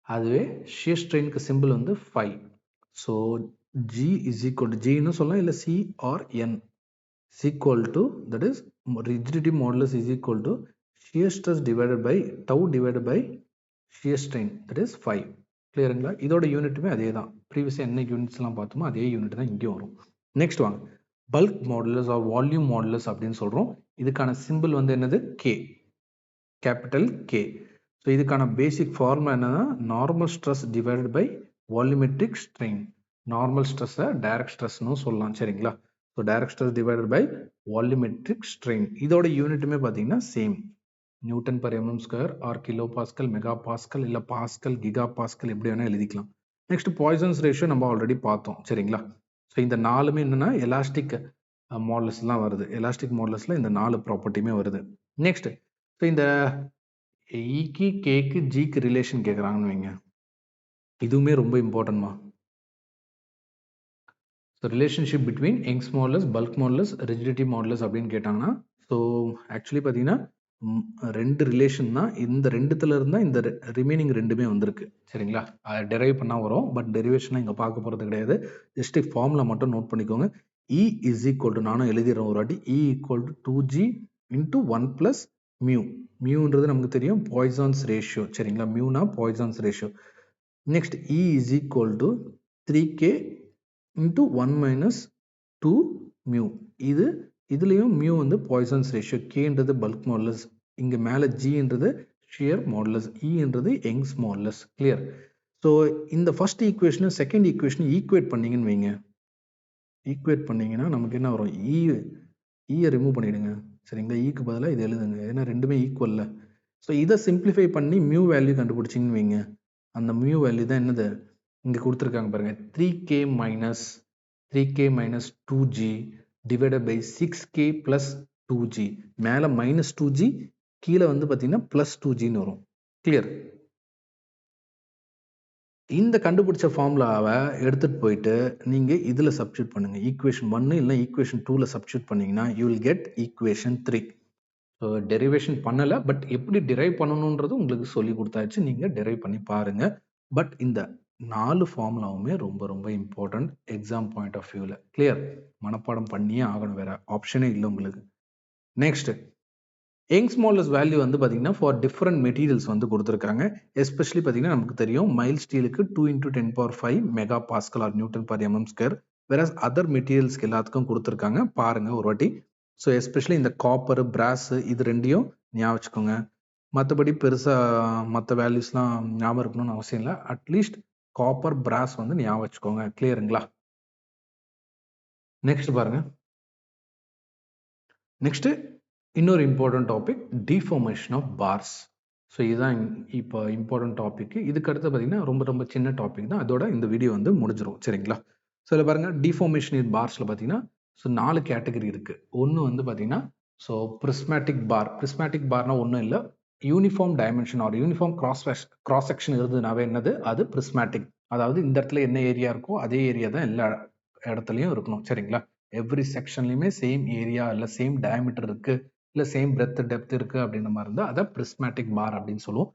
அதுவே ஷியர் ஸ்ட்ரெயினுக்கு சிம்பிள் வந்து 5. So G is equal to ஜின்னு சொல்லலாம், இல்லை C or N is equal to, that is rigidity modulus is equal to shear stress divided by tau divided by shear strain, that is 5. கிளியருங்களா? இதோட யூனிட்டுமே அதே தான். ப்ரீவியஸாக என்ன யூனிட்ஸ்லாம் பார்த்தோமோ அதே யூனிட் தான் இங்கே வரும். நெக்ஸ்ட் வாங்க, bulk modulus R volume modulus அப்படின்னு சொல்கிறோம். இதுக்கான சிம்பிள் வந்து என்னது? K, capital K. ஸோ இதுக்கான பேசிக் ஃபார்முலா என்னன்னா normal stress divided by volumetric strain. Normal ஸ்ட்ரெஸ்ஸை டைரக்ட் ஸ்ட்ரெஸ்னு சொல்லலாம். சரிங்களா? So direct stress divided by volumetric strain. இதோட யூனிட்டுமே பார்த்தீங்கன்னா same, newton per MM square or kilo pascal, mega pascal, இல்லை பாஸ்கல், கிகா பாஸ்கல், எப்படி வேணால் எழுதிக்கலாம். நெக்ஸ்ட் பாய்சன்ஸ் ரேஷியோ நம்ம ஆல்ரெடி பார்த்தோம். சரிங்களா? ஸோ இந்த நாலுமே என்னன்னா எலாஸ்டிக் மாடலஸ்லாம் வருது. எலாஸ்டிக் மாடலஸில் இந்த 4 ப்ராப்பர்ட்டியுமே வருது. நெக்ஸ்ட் ஸோ இந்த ஈக்கு, கேக்கு, ஜிக்கு ரிலேஷன் கேட்குறாங்கன்னு வைங்க, இதுவுமே ரொம்ப இம்பார்ட்டன்ட்மா. So relationship between Young's modulus, bulk modulus, rigidity modulus அப்படின்னு கேட்டாங்கன்னா, ஸோ ஆக்சுவலி பார்த்தீங்கன்னா 2 ரிலேஷன் தான். இந்த ரெண்டுத்துல இருந்தால் இந்த ரிமைனிங் ரெண்டுமே வந்திருக்கு. சரிங்களா? டெரைவ் பண்ணால் வரும், பட் டெரிவேஷன்லாம் இங்கே பார்க்க போகிறது கிடையாது. ஜஸ்ட் ஃபார்முலா மட்டும் நோட் பண்ணிக்கோங்க. E இஸ் ஈக்குவல் டு, நானும் எழுதிடுறேன் ஒரு வாட்டி, E equal to 2G into 1 plus mu. மியூன்றது நமக்கு தெரியும், பாய்சான்ஸ் ரேஷியோ. சரிங்களா? மியூனா Poisson's ratio. Next E is equal to 3K into 1 minus 2 mu. இதுலேயும் மியூ வந்து பாய்சான்ஸ் ரேஷியோ, கேன்றது பல்க் மாடுலஸ், இங்கே மேலே ஜின்றது ஷியர் மாடுலஸ், இன்றது யங்ஸ் மாடுலஸ். கிளியர்? ஸோ இந்த ஃபர்ஸ்ட் ஈக்குவேஷனும் செகண்ட் ஈக்குவேஷனும் ஈக்குவேட் பண்ணீங்கன்னு வைங்க, ஈக்குவேட் பண்ணீங்கன்னா நமக்கு என்ன வரும்? ஈயை ரிமூவ் பண்ணிவிடுங்க. சரிங்களா? ஈக்கு பதிலாக இது எழுதுங்க, ஏன்னா ரெண்டுமே ஈக்குவல்ல. ஸோ இதை சிம்பிளிஃபை பண்ணி மியூ வேல்யூ கண்டுபிடிச்சிங்கன்னு வைங்க, அந்த மியூ வேல்யூ தான் என்னது இங்கே கொடுத்துருக்காங்க பாருங்கள், 3K minus 2G divided by 6K plus 2G. மேலே மைனஸ் 2G, கீழே வந்து பார்த்தீங்கன்னா ப்ளஸ் 2Gன்னு வரும். கிளியர்? இந்த கண்டுபிடிச்ச ஃபார்முலாவை எடுத்துகிட்டு போயிட்டு நீங்கள் இதில் சப்ஸ்டியூட் பண்ணுங்கள். ஈக்குவேஷன் 1 இல்லை ஈக்குவேஷன் 2ல் சப்ஸ்டியூட் பண்ணிங்கன்னா you will get equation 3. So derivation பண்ணலை, பட் எப்படி டெரைவ் பண்ணணுன்றது உங்களுக்கு சொல்லி கொடுத்தாச்சு. நீங்கள் டெரைவ் பண்ணி பாருங்கள். பட் இந்த 4 ஃபார்முலாவுமே ரொம்ப ரொம்ப இம்பார்ட்டன்ட் எக்ஸாம் பாயிண்ட் ஆஃப் வியூவில். கிளியர்? மனப்பாடம் பண்ணியே ஆகணும், வேறு ஆப்ஷனே இல்லை உங்களுக்கு. நெக்ஸ்ட் யங்ஸ் மாடுலஸ் வேல்யூ வந்து பார்த்தீங்கன்னா ஃபார் டிஃப்ரெண்ட் மெட்டீரியல்ஸ் வந்து கொடுத்துருக்காங்க. எஸ்பெஷலி பார்த்தீங்கன்னா நமக்கு தெரியும் மைல் ஸ்டீலுக்கு 2 × 10⁵ mega pascal or newton per MM square. வேற அதர் மெட்டீரியல்ஸ்க்கு எல்லாத்துக்கும் கொடுத்துருக்காங்க, பாருங்க ஒரு வாட்டி. ஸோ எஸ்பெஷலி இந்த காப்பர், பிராஸ், இது ரெண்டையும் ஞாபகம் வச்சுக்கோங்க. மற்றபடி பெருசாக மற்ற வேல்யூஸ்லாம் ஞாபகம் இருக்கணும்னு அவசியம் இல்லை. அட்லீஸ்ட் காப்பர், பிராஸ் வந்து ஞாபகம் வச்சுக்கோங்க. கிளியருங்களா? நெக்ஸ்ட் பாருங்க. நெக்ஸ்ட் இன்னொரு important topic, deformation of bars. So இதுதான் இப்போ இம்பார்ட்டன்ட் டாபிக். இதுக்கு அடுத்து பார்த்தீங்கன்னா ரொம்ப ரொம்ப சின்ன டாபிக் தான், அதோட இந்த வீடியோ வந்து முடிஞ்சிடும். சரிங்களா? ஸோ இதில் பாருங்கள், டிஃபார்மேஷன் இன் பார்ஸில் பார்த்தீங்கன்னா ஸோ 4 கேட்டகரி இருக்குது. ஒன்று வந்து பார்த்தீங்கன்னா ஸோ பிரிஸ்மேட்டிக் பார். பிரிஸ்மேட்டிக் பார்னால் ஒன்றும் இல்லை, uniform dimension or uniform cross section இருந்ததுனாவே என்னது அது பிரிஸ்மேட்டிக். அதாவது இந்த இடத்துல என்ன ஏரியா இருக்கோ அதே ஏரியா தான் எல்லா இடத்துலையும் இருக்கணும். சரிங்களா? எவ்ரி செக்ஷன்லையுமே சேம் ஏரியா இல்லை சேம் டயமீட்டர் இருக்குது, இல்லை சேம் பிரெத் டெப்த் இருக்குது அப்படின்ற மாதிரி இருந்தால் அதை பிரிஸ்மேட்டிக் பார் அப்படின்னு சொல்லுவோம்.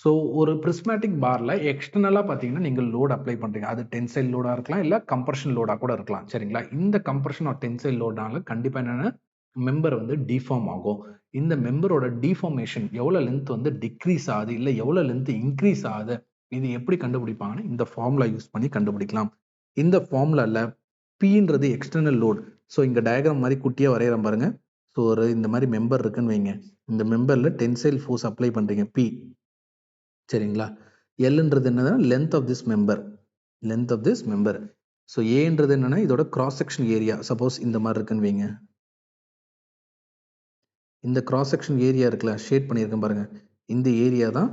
ஸோ ஒரு பிரிஸ்மேட்டிக் பாரில் எக்ஸ்டர்னலாக பார்த்தீங்கன்னா நீங்கள் லோட் அப்ளை பண்ணுறீங்க. அது டென்சைல் லோடாக இருக்கலாம், இல்லை கம்ப்ரஷன் லோடாக கூட இருக்கலாம். சரிங்களா? இந்த கம்ப்ரஷன் ஆர் டென்சைல் லோடால கண்டிப்பாக என்னென்ன மெம்பர் வந்து டிஃபார்ம் ஆகும். இந்த மெம்பரோட டிஃபார்மேஷன் எவ்வளோ லென்த் வந்து டிக்ரீஸ் ஆகுது, இல்லை எவ்வளோ லென்த் இன்க்ரீஸ் ஆகுது, இது எப்படி கண்டுபிடிப்பாங்கன்னு இந்த ஃபார்முலா யூஸ் பண்ணி கண்டுபிடிக்கலாம். இந்த ஃபார்முலாவில் Pன்றது எக்ஸ்டர்னல் லோட். ஸோ இங்கே டயக்ராம் மாதிரி குட்டியாக வரைகிறேன் பாருங்க. ஸோ ஒரு இந்த மாதிரி மெம்பர் இருக்குன்னு வைங்க, இந்த மெம்பரில் டென்சைல் ஃபோர்ஸ் அப்ளை பண்ணுறீங்க P. சரிங்களா? Lன்றது என்னன்னா length of this member, length of this member. So ஏன்றது என்னன்னா இதோட கிராஸ் செக்ஷன் ஏரியா. சப்போஸ் இந்த மாதிரி இருக்குன்னு வைங்க, இந்த கிராஸ் செக்ஷன் ஏரியா இருக்குல்ல, ஷேட் பண்ணியிருக்கேன் பாருங்க, இந்த ஏரியா தான்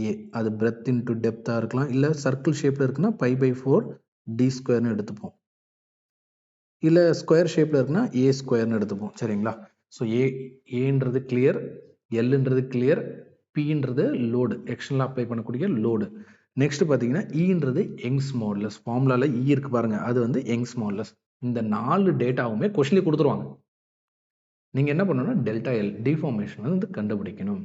ஏ. அது பிரெத் இன்டு டெப்த்தாக இருக்கலாம், இல்லை சர்க்கிள் ஷேப்பில் இருக்குன்னா π/4 d² எடுத்துப்போம், இல்லை ஸ்கொயர் ஷேப்பில் இருக்குன்னா a² எடுத்துப்போம். சரிங்களா? ஸோ ஏன்றது கிளியர், எல்ன்றது கிளியர், பின்றது லோடு, எக்ஸ்டர்னல் அப்ளை பண்ணக்கூடிய லோடு. நெக்ஸ்ட் பார்த்தீங்கன்னா ஈன்றது யங்ஸ் மாடுலஸ். ஃபார்முலாவில் இ இருக்கு பாருங்க, அது வந்து யங்ஸ் மாடுலஸ். இந்த 4 டேட்டாவுமே கொஸ்டின்ல கொடுத்துருவாங்க. நீங்கள் என்ன பண்ணணும்னா டெல்டா எல் டிஃபார்மேஷன் வந்து கண்டுபிடிக்கணும்.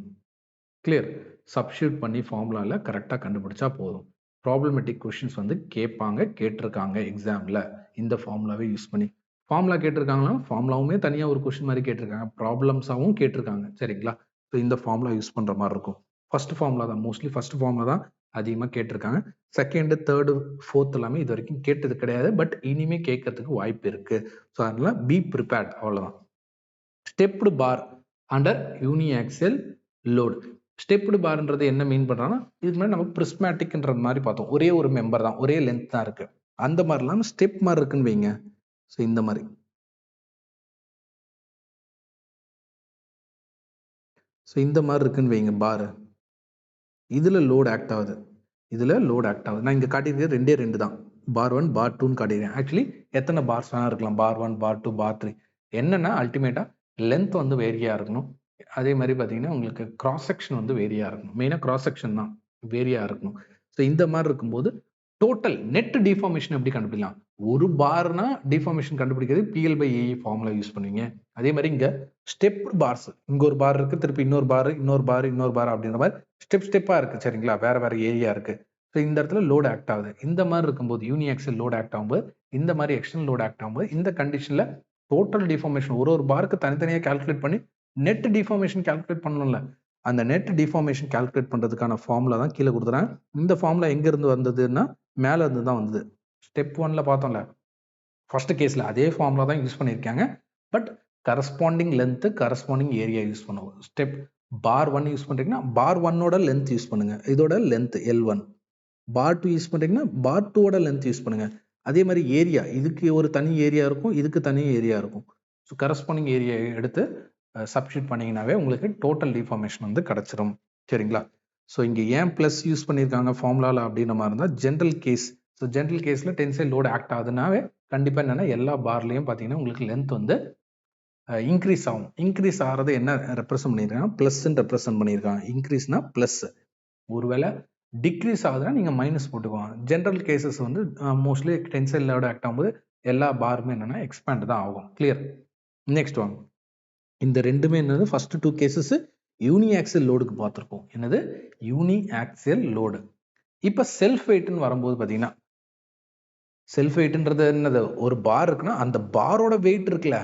கிளியர்? சப்ஸ்டியூட் பண்ணி ஃபார்முலாவில் கரெக்டாக கண்டுபிடிச்சா போதும். ப்ராப்ளமேட்டிக் கொஷின்ஸ் வந்து கேட்டிருக்காங்க எக்ஸாமில் இந்த ஃபார்முலாவே யூஸ் பண்ணி. ஃபார்முலா கேட்டிருக்காங்கன்னா ஃபார்முலாவுமே தனியாக ஒரு கொஷின் மாதிரி கேட்டிருக்காங்க, ப்ராப்ளம்ஸாகவும் கேட்டிருக்காங்க. சரிங்களா? ஸோ இந்த ஃபார்முலா யூஸ் பண்ணுற மாதிரி இருக்கும். ஃபர்ஸ்ட் ஃபார்முலா தான், மோஸ்ட்லி ஃபர்ஸ்ட் ஃபார்முலா தான் அதிகமாக கேட்டிருக்காங்க. செகண்ட், தேர்டு, ஃபோர்த் எல்லாமே இது வரைக்கும் கேட்டது கிடையாது. பட் இனிமே கேட்கறதுக்கு வாய்ப்பு இருக்கு. ஸோ அதனால பி ப்ரிப்பேர்ட், அவ்வளோதான். ஸ்டெப்டு பார் அண்டர் யூனிஆக்சியல் லோடு. ஸ்டெப்டு பார்ன்றது என்ன மீன் பண்றாங்கன்னா, இதுக்கு முன்னாடி நம்ம பிரிஸ்மேட்டிக்ன்ற மாதிரி பார்த்தோம். ஒரே ஒரு மெம்பர் தான், ஒரே லென்த் தான் இருக்கு. அந்த மாதிரிலாம் ஸ்டெப் மாதிரி இருக்குன்னு வைங்க. ஸோ இந்த மாதிரி இருக்குன்னு வைங்க பாரு. இதுல லோட் ஆக்ட் ஆகுது, நான் இங்க காட்டியிருக்கிறது ரெண்டு தான். பார் 1, பார் 2ன்னு காட்டியிருக்கேன். ஆக்சுவலி எத்தனை பார்ஸ் வேணா இருக்கலாம், பார் 1, பார் 2, பார் 3. என்னன்னா அல்டிமேட்டா லென்த் வந்து வேரியா இருக்கணும். அதே மாதிரி பார்த்தீங்கன்னா உங்களுக்கு கிராஸ் செக்ஷன் வந்து வேரியா இருக்கணும். மெயினாக கிராஸ் செக்ஷன் தான் வேரியா இருக்கணும். ஸோ இந்த மாதிரி இருக்கும்போது டோட்டல் நெட் டிஃபார்மேஷன் எப்படி கண்டுபிடிக்கலாம்? ஒரு பார்னா டிஃபார்மேஷன் கண்டுபிடிக்கிறது PL/AE ஃபார்முலா யூஸ் பண்ணுவீங்க. அதே மாதிரி இங்க ஸ்டெப்டு பார்ஸ், இங்க ஒரு பார் இருக்கு, திருப்பி இன்னொரு பார் அப்படின்ற மாதிரி ஸ்டெப்பா இருக்கு. சரிங்களா? வேற ஏரியா இருக்கு. ஸோ இந்த இடத்துல லோட் ஆக்ட் ஆகுது. இந்த மாதிரி இருக்கும்போது யூனிஆக்சியல் லோட் ஆக்ட் ஆகும்போது, இந்த மாதிரி எக்ஸ்டர்னல் லோட் ஆக்ட் ஆகும்போது, இந்த கண்டிஷன்ல டோட்டல் டிஃபார்மேஷன் ஒரு பாருக்கு தனித்தனியாக கால்குலேட் பண்ணி நெட் டிஃபார்மேஷன் கால்குலேட் பண்ணணும்ல. அந்த நெட் டிஃபார்மேஷன் கால்குலேட் பண்றதுக்கான ஃபார்முலா தான் கீழே கொடுத்துறேன். இந்த ஃபார்முலா எங்க இருந்து வந்ததுன்னா மேல இருந்து தான் வந்தது. ஸ்டெப் 1ல பார்த்தோம்ல, ஃபர்ஸ்ட் கேஸ்ல அதே ஃபார்முலா தான் யூஸ் பண்ணியிருக்காங்க. But corresponding length, corresponding area use பண்ணுவோம். ஸ்டெப் பார் 1 யூஸ் பண்றீங்கன்னா பார் 1ஓட லென்த் யூஸ் பண்ணுங்க, இதோட லென்த் L1. பார் 2 யூஸ் பண்றீங்கன்னா பார் 2ஓட லென்த் யூஸ் பண்ணுங்க. அதே மாதிரி ஏரியா, இதுக்கு ஒரு தனி ஏரியா இருக்கும், இதுக்கு தனி ஏரியா இருக்கும். ஸோ கரஸ்பாண்டிங் ஏரியா எடுத்து சப்ஸ்டியூட் பண்ணீங்கன்னாவே உங்களுக்கு டோட்டல் டிஃபார்மேஷன் வந்து கிடைச்சிடும். சரிங்களா? ஸோ இங்கே ஏன் ப்ளஸ் யூஸ் பண்ணியிருக்காங்க ஃபார்முலாவில் அப்படின்ற மாதிரி இருந்தால் ஜென்ரல் கேஸ். ஸோ ஜென்ரல் கேஸில் டென்சைல் லோடு ஆக்ட் ஆகுதுனாவே கண்டிப்பாக என்னென்னா எல்லா பார்லையும் பார்த்தீங்கன்னா உங்களுக்கு லென்த் வந்து இன்க்ரீஸ் ஆகும். இன்க்ரீஸ் ஆகிறது என்ன ரெப்ரசன்ட் பண்ணியிருக்காங்க? ப்ளஸ்ன்னு ரெப்ரசன்ட் பண்ணியிருக்காங்க. இன்க்ரீஸ்னா ப்ளஸ். ஒருவேளை டிக்ரீஸ் ஆகுதுன்னா நீங்கள் மைனஸ் போட்டுக்குவாங்க. ஜென்ரல் கேசஸ் வந்து மோஸ்ட்லி டென்சைல் லோடு ஆக்ட் ஆகும்போது எல்லா பாருமே என்னென்னா எக்ஸ்பேண்ட் தான் ஆகும். கிளியர்? நெக்ஸ்ட் வாங்க. இந்த ரெண்டுமே என்னது? ஃபர்ஸ்ட் 2 கேசஸ் யூனிஆக்சியல் லோடுக்கு பார்த்துருக்கோம். என்னது? Uniaxial load. இப்போ செல்ஃப் வெயிட்னு வரும்போது பார்த்தீங்கன்னா, செல்ஃப் வெயிட்ன்றது என்னது? ஒரு பார் இருக்குன்னா அந்த பாரோட வெயிட் இருக்குல்ல.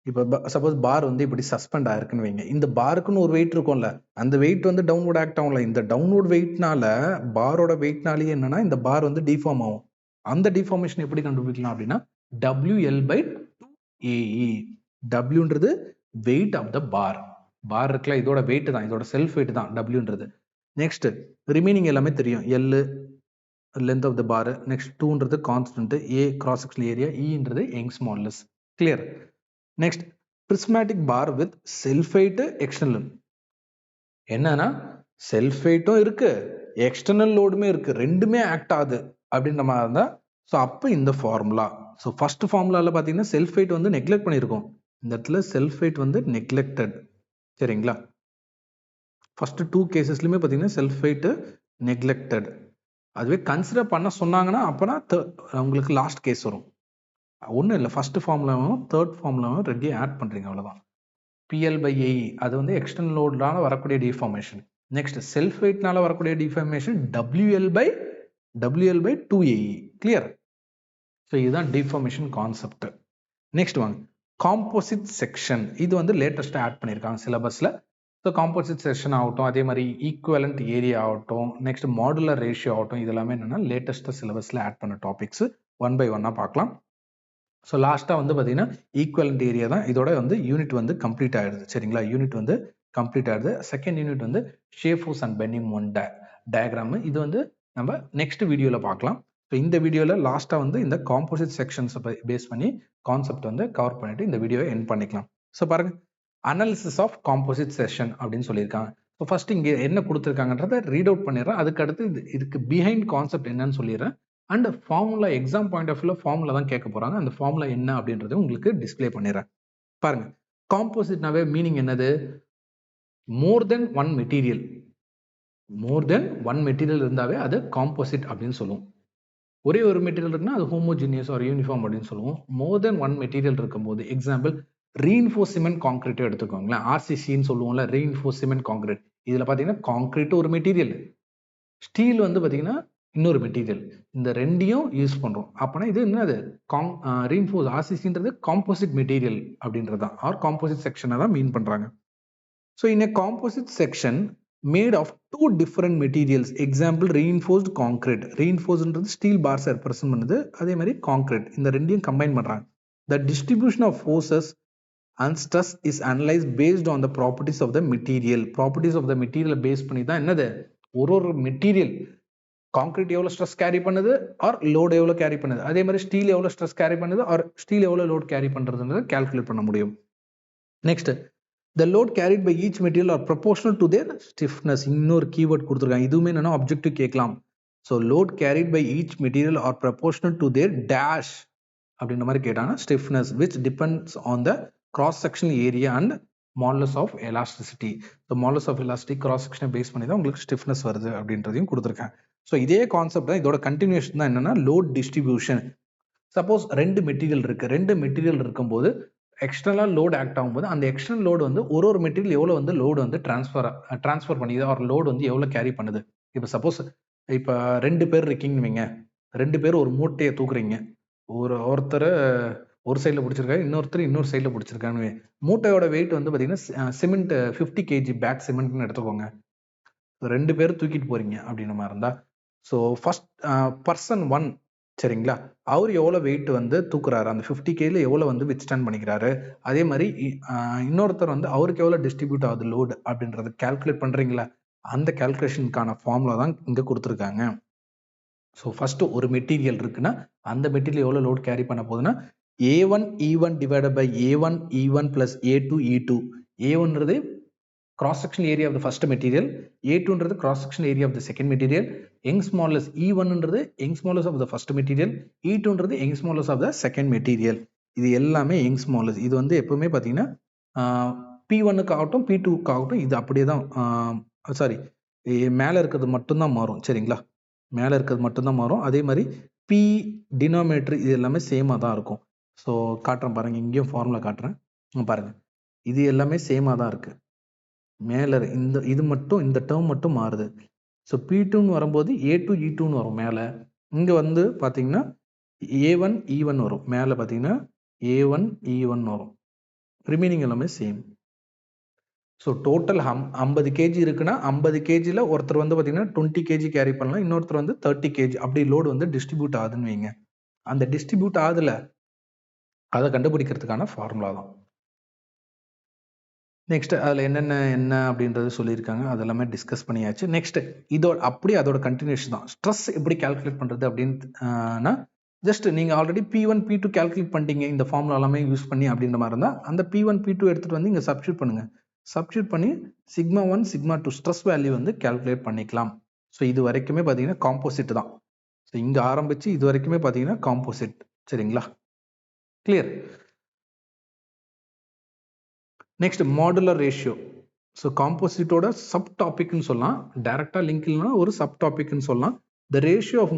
இப்போ சப்போஸ் பார் வந்து இப்படி சஸ்பெண்ட் ஆயிருக்குன்னு வைங்க, இந்த பாருக்குன்னு ஒரு வெயிட் இருக்கும்ல, அந்த வெயிட் வந்து டவுன்வோர்ட் ஆக்ட் ஆகும்ல. இந்த டவுன்வோர்ட் வெயிட்னால பாரோட வெயிட்னாலேயே என்னன்னா இந்த பார் வந்து டிஃபார்ம் ஆகும். அந்த டிஃபார்மேஷன் எப்படி கண்டுபிடிக்கலாம் அப்படின்னா WL/2AE. Wன்றது வெயிட் ஆஃப் த பார். பார் இருக்குல்ல, இதோட வெயிட் தான், இதோட செல்ஃப் வெயிட் தான் Wன்றது. நெக்ஸ்ட் ரிமைனிங் எல்லாமே தெரியும். L length of the bar, next 2ன்றது constant, A cross sectional area, Eன்றது Young's modulus. Clear? Next prismatic bar with self weight external. என்னன்னா செல்ஃப் வெயிட்டும் இருக்கு, எக்ஸ்டர்னல் லோடுமே இருக்கு, ரெண்டுமே ஆக்ட் ஆகுது அப்படின்ற மாதிரி இருந்தா ஸோ அப்போ இந்த ஃபார்முலா. ஸோ ஃபர்ஸ்ட் ஃபார்முலாவில் பார்த்தீங்கன்னா செல்ஃப் வெயிட் வந்து நெக்லெக்ட் பண்ணியிருக்கோம். இந்த இடத்துல செல்ஃப் வெயிட் வந்து நெக்லெக்டட். சரிங்களா? ஃபர்ஸ்ட் 2 கேசஸ்லையுமே பார்த்தீங்கன்னா செல்ஃப் வெயிட் நெக்லெக்டட். அதுவே கன்சிடர் பண்ண சொன்னாங்கன்னா அப்போனா உங்களுக்கு லாஸ்ட் கேஸ் வரும். ஒன்றும் இல்லை, ஃபர்ஸ்ட் ஃபார்முலாவும் தேர்ட் ஃபார்முலாவும் ரெண்டையும் ஆட் பண்ணுறீங்க, அவ்வளோதான். PL/AE அது வந்து எக்ஸ்டர்னல் லோட்னால வரக்கூடிய டிஃபார்மேஷன். நெக்ஸ்ட் செல்ஃப் வெயிட்னால வரக்கூடிய டிஃபார்மேஷன் WL/2AE. கிளியர்? ஸோ இதுதான் டிஃபார்மேஷன் கான்செப்ட். நெக்ஸ்ட் வாங்க, காம்போசிட் செக்ஷன். இது வந்து லேட்டஸ்ட்டாக ஆட் பண்ணியிருக்காங்க சிலபஸில். ஸோ காம்போசிட் செக்ஷன் ஆகட்டும், அதே மாதிரி ஈக்குவலண்ட் ஏரியா ஆகட்டும், நெக்ஸ்ட் மாடுலர் ரேஷியோ ஆகட்டும், இதெல்லாமே என்னென்னா லேட்டஸ்ட்டாக சிலபஸில் ஆட் பண்ண டாபிக்ஸ். 1 by 1 பார்க்கலாம். ஸோ லாஸ்ட்டாக வந்து பார்த்தீங்கன்னா ஈக்குவலண்ட் ஏரியா தான். இதோட வந்து யூனிட் வந்து கம்ப்ளீட் ஆகிடுது. சரிங்களா? யூனிட் வந்து கம்ப்ளீட் ஆகிடுது. செகண்ட் யூனிட் வந்து shear force and bending moment diagram. இது வந்து நம்ம நெக்ஸ்ட் வீடியோவில் பார்க்கலாம். ஸோ இந்த வீடியோவில் லாஸ்ட்டாக வந்து இந்த காம்போசிட் செக்ஷன்ஸை பேஸ் பண்ணி கான்செப்ட் வந்து கவர் பண்ணிட்டு இந்த வீடியோவை எண்ட் பண்ணிக்கலாம். ஸோ பாருங்க, அனாலிசிஸ் ஆஃப் காம்போசிட் செக்ஷன் அப்படின்னு சொல்லியிருக்காங்க. ஸோ ஃபர்ஸ்ட் இங்கே என்ன கொடுத்துருக்காங்கன்றதை ரீட் அவுட் பண்ணிடுறேன். அதுக்கடுத்து இதுக்கு பிஹைண்ட் கான்செப்ட் என்னன்னு சொல்லிடுறேன். And formula exam point of வியூல ஃபார்முலா தான் கேட்க போறாங்க. அந்த ஃபார்முலா என்ன அப்படின்றது உங்களுக்கு டிஸ்பிளே பண்ணிடுறேன். பாருங்க, காம்போசிட்னாவே மீனிங் என்னது? மோர் தென் ஒன் மெட்டீரியல். மோர் தென் ஒன் மெட்டீரியல் இருந்தாவே அது காம்போசிட் அப்படின்னு சொல்லுவோம். ஒரே ஒரு மெட்டீரியல் இருக்குன்னா அது ஹோமோஜினியஸ் ஆர் யூனிஃபார்ம் அப்படின்னு சொல்லுவோம். மோர் தென் ஒன் மெட்டீரியல் இருக்கும்போது, எக்ஸாம்பிள் ரீஇன்ஃபோர்ஸ் சிமெண்ட் கான்கிரீட் எடுத்துக்கோங்களேன். RCCன்னு சொல்லுவோம்ல, ரீஇன்ஃபோர்ஸ் சிமெண்ட் கான்கிரீட். இதுல பாத்தீங்கன்னா கான்கிரீட் ஒரு மெட்டீரியல், ஸ்டீல் வந்து பாத்தீங்கன்னா இன்னொரு மெட்டீரியல். இந்த ரெண்டையும் யூஸ் பண்றோம். அப்பனா இது என்னது? ரீஇன்ஃபோர்ஸ் RCCன்றது காம்போசிட் மெட்டீரியல் அப்படின்றதான், ஆர் காம்போசிட் செக்ஷனை தான் மீன் பண்றாங்க. So in a composite section made of two different materials. Example, reinforced concrete. Reinforced steel bars represent பண்ணுது. அதே மாதிரி concrete. இந்த ரெண்டையும் combine பண்றாங்க. The distribution of forces and stress is analyzed based on the properties of the material. Properties of the material base பண்ணி தான் என்னது ஒரு மெட்டீரியல் கான்கிரீட் எவ்வளோ ஸ்ட்ரெஸ் கேரி பண்ணுது ஆர் லோட் எவ்வளோ கேரி பண்ணுது, அதே மாதிரி ஸ்டீல் எவ்வளோ ஸ்ட்ரெஸ் கேரி பண்ணுது ஆர் ஸ்டீல் எவ்வளோ லோட் கேரி பண்ணுறதுன்றதை கால்குலேட் பண்ண முடியும். Next, the load carried by each material are proportional to their stiffness. இன்னொரு கீவேர்ட் கொடுத்துருக்காங்க, இதுவுமே என்னன்னா ஆப்ஜெக்டிவ் கேட்கலாம். So load carried by each material are proportional to their dash அப்படின்ற மாதிரி கேட்டாங்கன்னா stiffness which depends on the cross sectional area and modulus of elasticity. So modulus of elasticity cross section base பண்ணி தான் உங்களுக்கு stiffness வருது அப்படின்றதையும் கொடுத்துருக்கேன். ஸோ இதே கான்செப்ட் தான், இதோட கண்டினியூஷன் தான் என்னன்னா லோட் டிஸ்ட்ரிபியூஷன். சப்போஸ் ரெண்டு மெட்டீரியல் இருக்கும்போது எக்ஸ்டர்னலாக லோட் ஆக்ட் ஆகும்போது அந்த எக்ஸ்டர்னல் லோடு வந்து ஒரு மெட்டீரியல் எவ்வளோ வந்து லோடு வந்து ட்ரான்ஸ்ஃபர் பண்ணிது ஆர் லோடு வந்து எவ்வளோ கேரி பண்ணுது. இப்போ சப்போஸ் இப்போ 2 பேர் இருக்கீங்கன்னு வைங்க, 2 பேர் ஒரு மூட்டையை தூக்குறீங்க, ஒருத்தர் ஒரு சைடில் பிடிச்சிருக்காரு, இன்னொருத்தர் இன்னொரு சைடில் பிடிச்சிருக்காங்க. மூட்டையோட வெயிட் வந்து பார்த்தீங்கன்னா சிமெண்ட் 50 kg பேக் சிமெண்ட்னு எடுத்துக்கோங்க. 2 பேர் தூக்கிட்டு போறீங்க அப்படின்ற மாதிரி இருந்தா, ஸோ ஃபர்ஸ்ட் பர்சன் 1 சரிங்களா, அவர் எவ்வளோ வெயிட் வந்து தூக்குறாரு, அந்த 50 kg எவ்வளோ வந்து வித்ஸ்டாண்ட் பண்ணிக்கிறாரு, அதே மாதிரி இன்னொருத்தர் வந்து அவருக்கு எவ்வளோ டிஸ்ட்ரிபியூட் ஆகுது லோடு அப்படின்றத கால்குலேட் பண்றீங்களா, அந்த கால்குலேஷனுக்கான ஃபார்முலா தான் இங்கே கொடுத்துருக்காங்க. ஸோ ஃபர்ஸ்ட் ஒரு மெட்டீரியல் இருக்குன்னா அந்த மெட்டீரியல் எவ்வளோ லோட் கேரி பண்ண போகுதுன்னா A1 E1 divided by A1 E1 plus A2 E2. A1ன்றது cross sectional area of the first material, A2ன்றது cross sectional area of the second material, Young's modulus E1ன்றது Young's modulus of the first material, E2ன்றது Young's modulus of the second material. இது எல்லாமே Young's modulus. இது வந்து எப்பவுமே பார்த்தீங்கன்னா P1க்கு ஆகட்டும் P2க்கு ஆகட்டும் இது அப்படியே தான், சாரி மேலே இருக்கிறது மட்டும்தான் மாறும் சரிங்களா, மேலே இருக்கிறது மட்டும்தான் மாறும். அதே மாதிரி P டினாமினேட்டர் இது எல்லாமே சேமாக தான் இருக்கும். ஸோ காட்டுறேன் பாருங்கள், இங்கேயும் ஃபார்முலா காட்டுறேன் பாருங்கள், இது எல்லாமே சேமாக தான் இருக்குது. மேலே இது மட்டும் இந்த டேர்ம் மட்டும் மாறுது. ஸோ P2ன்னு வரும்போது A2 E2ன்னு வரும் மேலே, இங்கே வந்து பார்த்தீங்கன்னா A1 E1 வரும், மேலே பார்த்தீங்கன்னா A1 E1 வரும், ரிமைனிங் எல்லாமே சேம். ஸோ டோட்டல் 50 kg இருக்குன்னா 50 kgல ஒருத்தர் வந்து பார்த்தீங்கன்னா 20 kg கேரி பண்ணலாம், இன்னொருத்தர் வந்து 30 kg, அப்படி லோடு வந்து டிஸ்ட்ரிபியூட் ஆகுதுன்னு வைங்க. அந்த டிஸ்ட்ரிபியூட் ஆகுதுல அதை கண்டுபிடிக்கிறதுக்கான ஃபார்முலா தான். நெக்ஸ்ட் அதில் என்ன அப்படின்றது சொல்லியிருக்காங்க, அதெல்லாமே டிஸ்கஸ் பண்ணியாச்சு. நெக்ஸ்ட் அதோட கண்டினியூஷன் தான் ஸ்ட்ரெஸ் எப்படி கால்குலேட் பண்ணுறது அப்படின்னா, ஜஸ்ட் நீங்கள் ஆல்ரெடி P1 P2 கால்குலேட் பண்ணிட்டீங்க இந்த ஃபார்முலா எல்லாமே யூஸ் பண்ணி அப்படின்ற மாதிரி இருந்தால் அந்த P1 P2 எடுத்துகிட்டு வந்து இங்கே சப்ஸ்டியூட் பண்ணுங்கள். சப்ஸ்டியூட் பண்ணி σ1 σ2 ஸ்ட்ரெஸ் வேல்யூ வந்து கால்குலேட் பண்ணிக்கலாம். ஸோ இது வரைக்குமே பார்த்தீங்கன்னா காம்போசிட் தான். ஸோ இங்கே ஆரம்பித்து இது வரைக்குமே பார்த்தீங்கன்னா காம்போசிட் சரிங்களா, clear. Next modular ratio. So காம்போசிட்டோட சப் டாபிக்னு சொல்லலாம், டைரக்டா லிங்க் இல்லைனா ஒரு சப் டாபிக்னு சொல்லலாம். The ratio of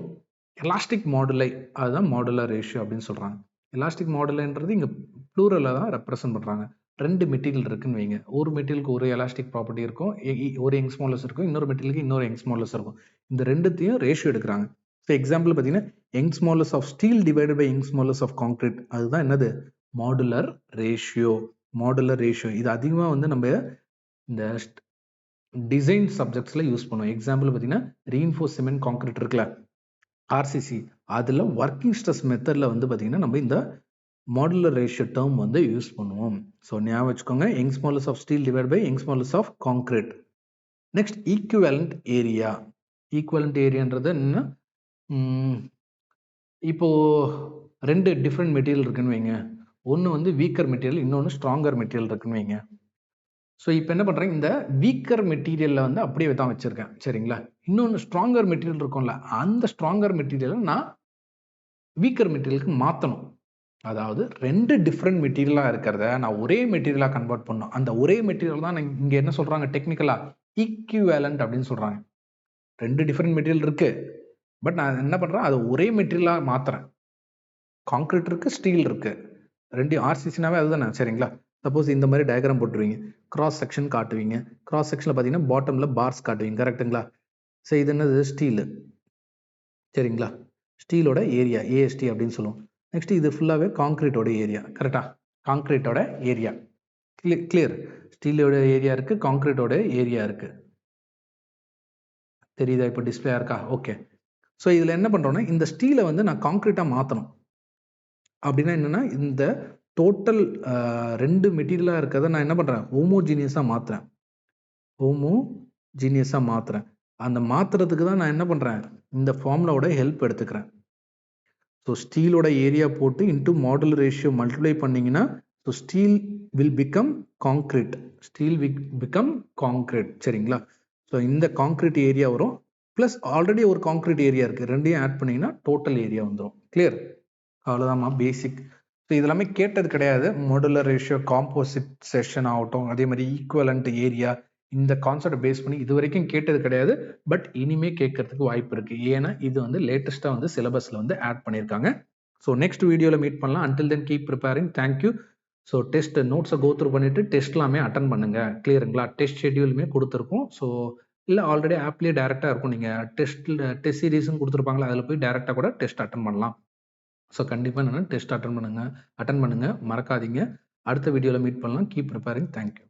elastic moduli, அதுதான் மாடுலர் ரேஷியோ அப்படின்னு சொல்றாங்க. எலாஸ்டிக் மாடுலைன்றது இங்கே ப்ளூரலில் தான் ரெப்ரசென்ட் பண்ணுறாங்க. 2 மெட்டீரியல் இருக்குன்னு வைங்க, ஒரு மெட்டீரியலுக்கு ஒரு எலாஸ்டிக் ப்ராப்பர்ட்டி இருக்கும், ஒரு யங்ஸ் மாடுலஸ் இருக்கும், இன்னொரு மெட்டீரியலுக்கு இன்னொரு யங்ஸ் மாடுலஸ் இருக்கும். இந்த ரெண்டுத்தையும் ரேஷியோ எடுக்கிறாங்க. ஸோ எக்ஸாம்பிள் பார்த்தீங்கன்னா Young's modulus of steel divided by Young's modulus of concrete, அதுதான் என்னது மாடுலர் ரேஷியோ. மாடுலர் ரேஷியோ இது அதிகமாக வந்து நம்ம இந்த டிசைன் சப்ஜெக்ட்ஸ்ல யூஸ் பண்ணுவோம். எக்ஸாம்பிள் பார்த்தீங்கன்னா ரீஇன்ஃபோர்ஸ் சிமெண்ட் கான்கிரீட் இருக்குல்ல RCC, அதில் ஒர்க்கிங் ஸ்ட்ரெஸ் மெத்தடில் வந்து பார்த்தீங்கன்னா நம்ம இந்த மாடுலர் ரேஷியோ டேர்ம் வந்து யூஸ் பண்ணுவோம். ஸோ ஞாபகம் வச்சுக்கோங்க, Young's modulus of steel divide by Young's modulus of concrete. Next equivalent area. Equivalent ஏரியான்றது என்ன, இப்போ 2 டிஃப்ரெண்ட் மெட்டீரியல் இருக்குன்னு வைங்க, ஒன்று வந்து வீக்கர் மெட்டீரியல், இன்னொன்று ஸ்ட்ராங்கர் மெட்டீரியல் இருக்குன்னு வைங்க. ஸோ இப்போ என்ன பண்ணுறேன், இந்த வீக்கர் மெட்டீரியலில் வந்து அப்படியே தான் வச்சுருக்கேன் சரிங்களா. இன்னொன்று ஸ்ட்ராங்கர் மெட்டீரியல் இருக்கும்ல, அந்த ஸ்ட்ராங்கர் மெட்டீரியலை நான் வீக்கர் மெட்டீரியலுக்கு மாற்றணும். அதாவது 2 டிஃப்ரெண்ட் மெட்டீரியலாக இருக்கிறத நான் ஒரே மெட்டீரியலாக கன்வெர்ட் பண்ணணும். அந்த ஒரே மெட்டீரியல் தான் இங்கே என்ன சொல்கிறாங்க டெக்னிக்கலாக ஈக்குவேலண்ட் அப்படின்னு சொல்கிறாங்க. 2 டிஃப்ரெண்ட் மெட்டீரியல் இருக்குது, பட் நான் என்ன பண்ணுறேன், அதை ஒரே மெட்டீரியலாக மாற்றுறேன். கான்கிரீட் இருக்குது, ஸ்டீல் இருக்குது, 2 RCCனாவே அதுதானே சரிங்களா. சப்போஸ் இந்த மாதிரி டயக்ராம் போட்டுருவீங்க, கிராஸ் செக்ஷன் காட்டுவீங்க, கிராஸ் செக்ஷனில் பார்த்தீங்கன்னா பாட்டமில் பார்ஸ் காட்டுவீங்க, கரெக்டுங்களா. சரி, இது என்னது ஸ்டீலு சரிங்களா, ஸ்டீலோட ஏரியா AST அப்படின்னு சொல்லுவோம். நெக்ஸ்ட் இது ஃபுல்லாகவே கான்கிரீட்டோட ஏரியா, கரெக்டா, கான்கிரீட்டோட ஏரியா கிளியர். ஸ்டீலோட ஏரியா இருக்குது, கான்கிரீட்டோட ஏரியா இருக்குது. தெரியுதா? இப்போ டிஸ்பிளே இருக்கா? ஓகே. ஸோ இதில் என்ன பண்ணுறோன்னா, இந்த ஸ்டீலை வந்து நான் காங்க்ரீட்டாக மாற்றணும். அப்படின்னா என்னென்னா, இந்த டோட்டல் 2 மெட்டீரியலாக இருக்கிறத நான் என்ன பண்ணுறேன், ஹோமோஜீனியஸாக மாற்றுறேன். ஹோமோஜீனியஸாக மாற்றுறேன். அந்த மாற்றுறதுக்கு தான் நான் என்ன பண்ணுறேன், இந்த ஃபார்முலாவோட ஹெல்ப் எடுத்துக்கிறேன். ஸோ ஸ்டீலோட ஏரியா போட்டு இன்ட்டு மாடுலர் ரேஷியோ மல்டிப்ளை பண்ணிங்கன்னா, so steel will become concrete. Steel become concrete. சரிங்களா? ஸோ இந்த காங்க்ரீட் ஏரியா வரும். ப்ளஸ் ஆல்ரெடி ஒரு காங்க்ரீட் ஏரியா இருக்குது. ரெண்டையும் ஆட் பண்ணிங்கன்னா டோட்டல் ஏரியா வந்துடும். கிளியர்? அவ்வளோதாம்மா பேசிக். ஸோ இதெல்லாமே கேட்டது கிடையாது. மாடுலர் ரேஷியோ, காம்போசிட் செஷன் ஆகட்டும், அதே மாதிரி ஈக்குவலண்ட் ஏரியா, இந்த கான்செப்டை பேஸ் பண்ணி இது வரைக்கும் கேட்டது கிடையாது. பட் இனிமே கேட்கறதுக்கு வாய்ப்பு இருக்குது. ஏன்னா இது வந்து லேட்டஸ்ட்டாக வந்து சிலபஸில் வந்து ஆட் பண்ணியிருக்காங்க. ஸோ நெக்ஸ்ட் வீடியோவில் மீட் பண்ணலாம். Until then keep preparing. Thank you. So test நோட்ஸை கோத்ரூ பண்ணிவிட்டு டெஸ்ட்லாமே அட்டன் பண்ணுங்கள். கிளியருங்களா? டெஸ்ட் ஷெட்யூலுமே கொடுத்துருக்கோம். ஸோ இல்லை ஆல்ரெடி ஆப்லேயே டேரெக்டாக இருக்கும். நீங்கள் டெஸ்ட் சீரீஸ்ன்னு கொடுத்துருப்பாங்களா, அதில் போய் டேரெக்டாக கூட டெஸ்ட் அட்டன் பண்ணலாம். ஸோ கண்டிப்பாக என்னென்னா டெஸ்ட் அட்டன் பண்ணுங்கள். மறக்காதீங்க. அடுத்த வீடியோவில் மீட் பண்ணலாம். Keep preparing. தேங்க்யூ.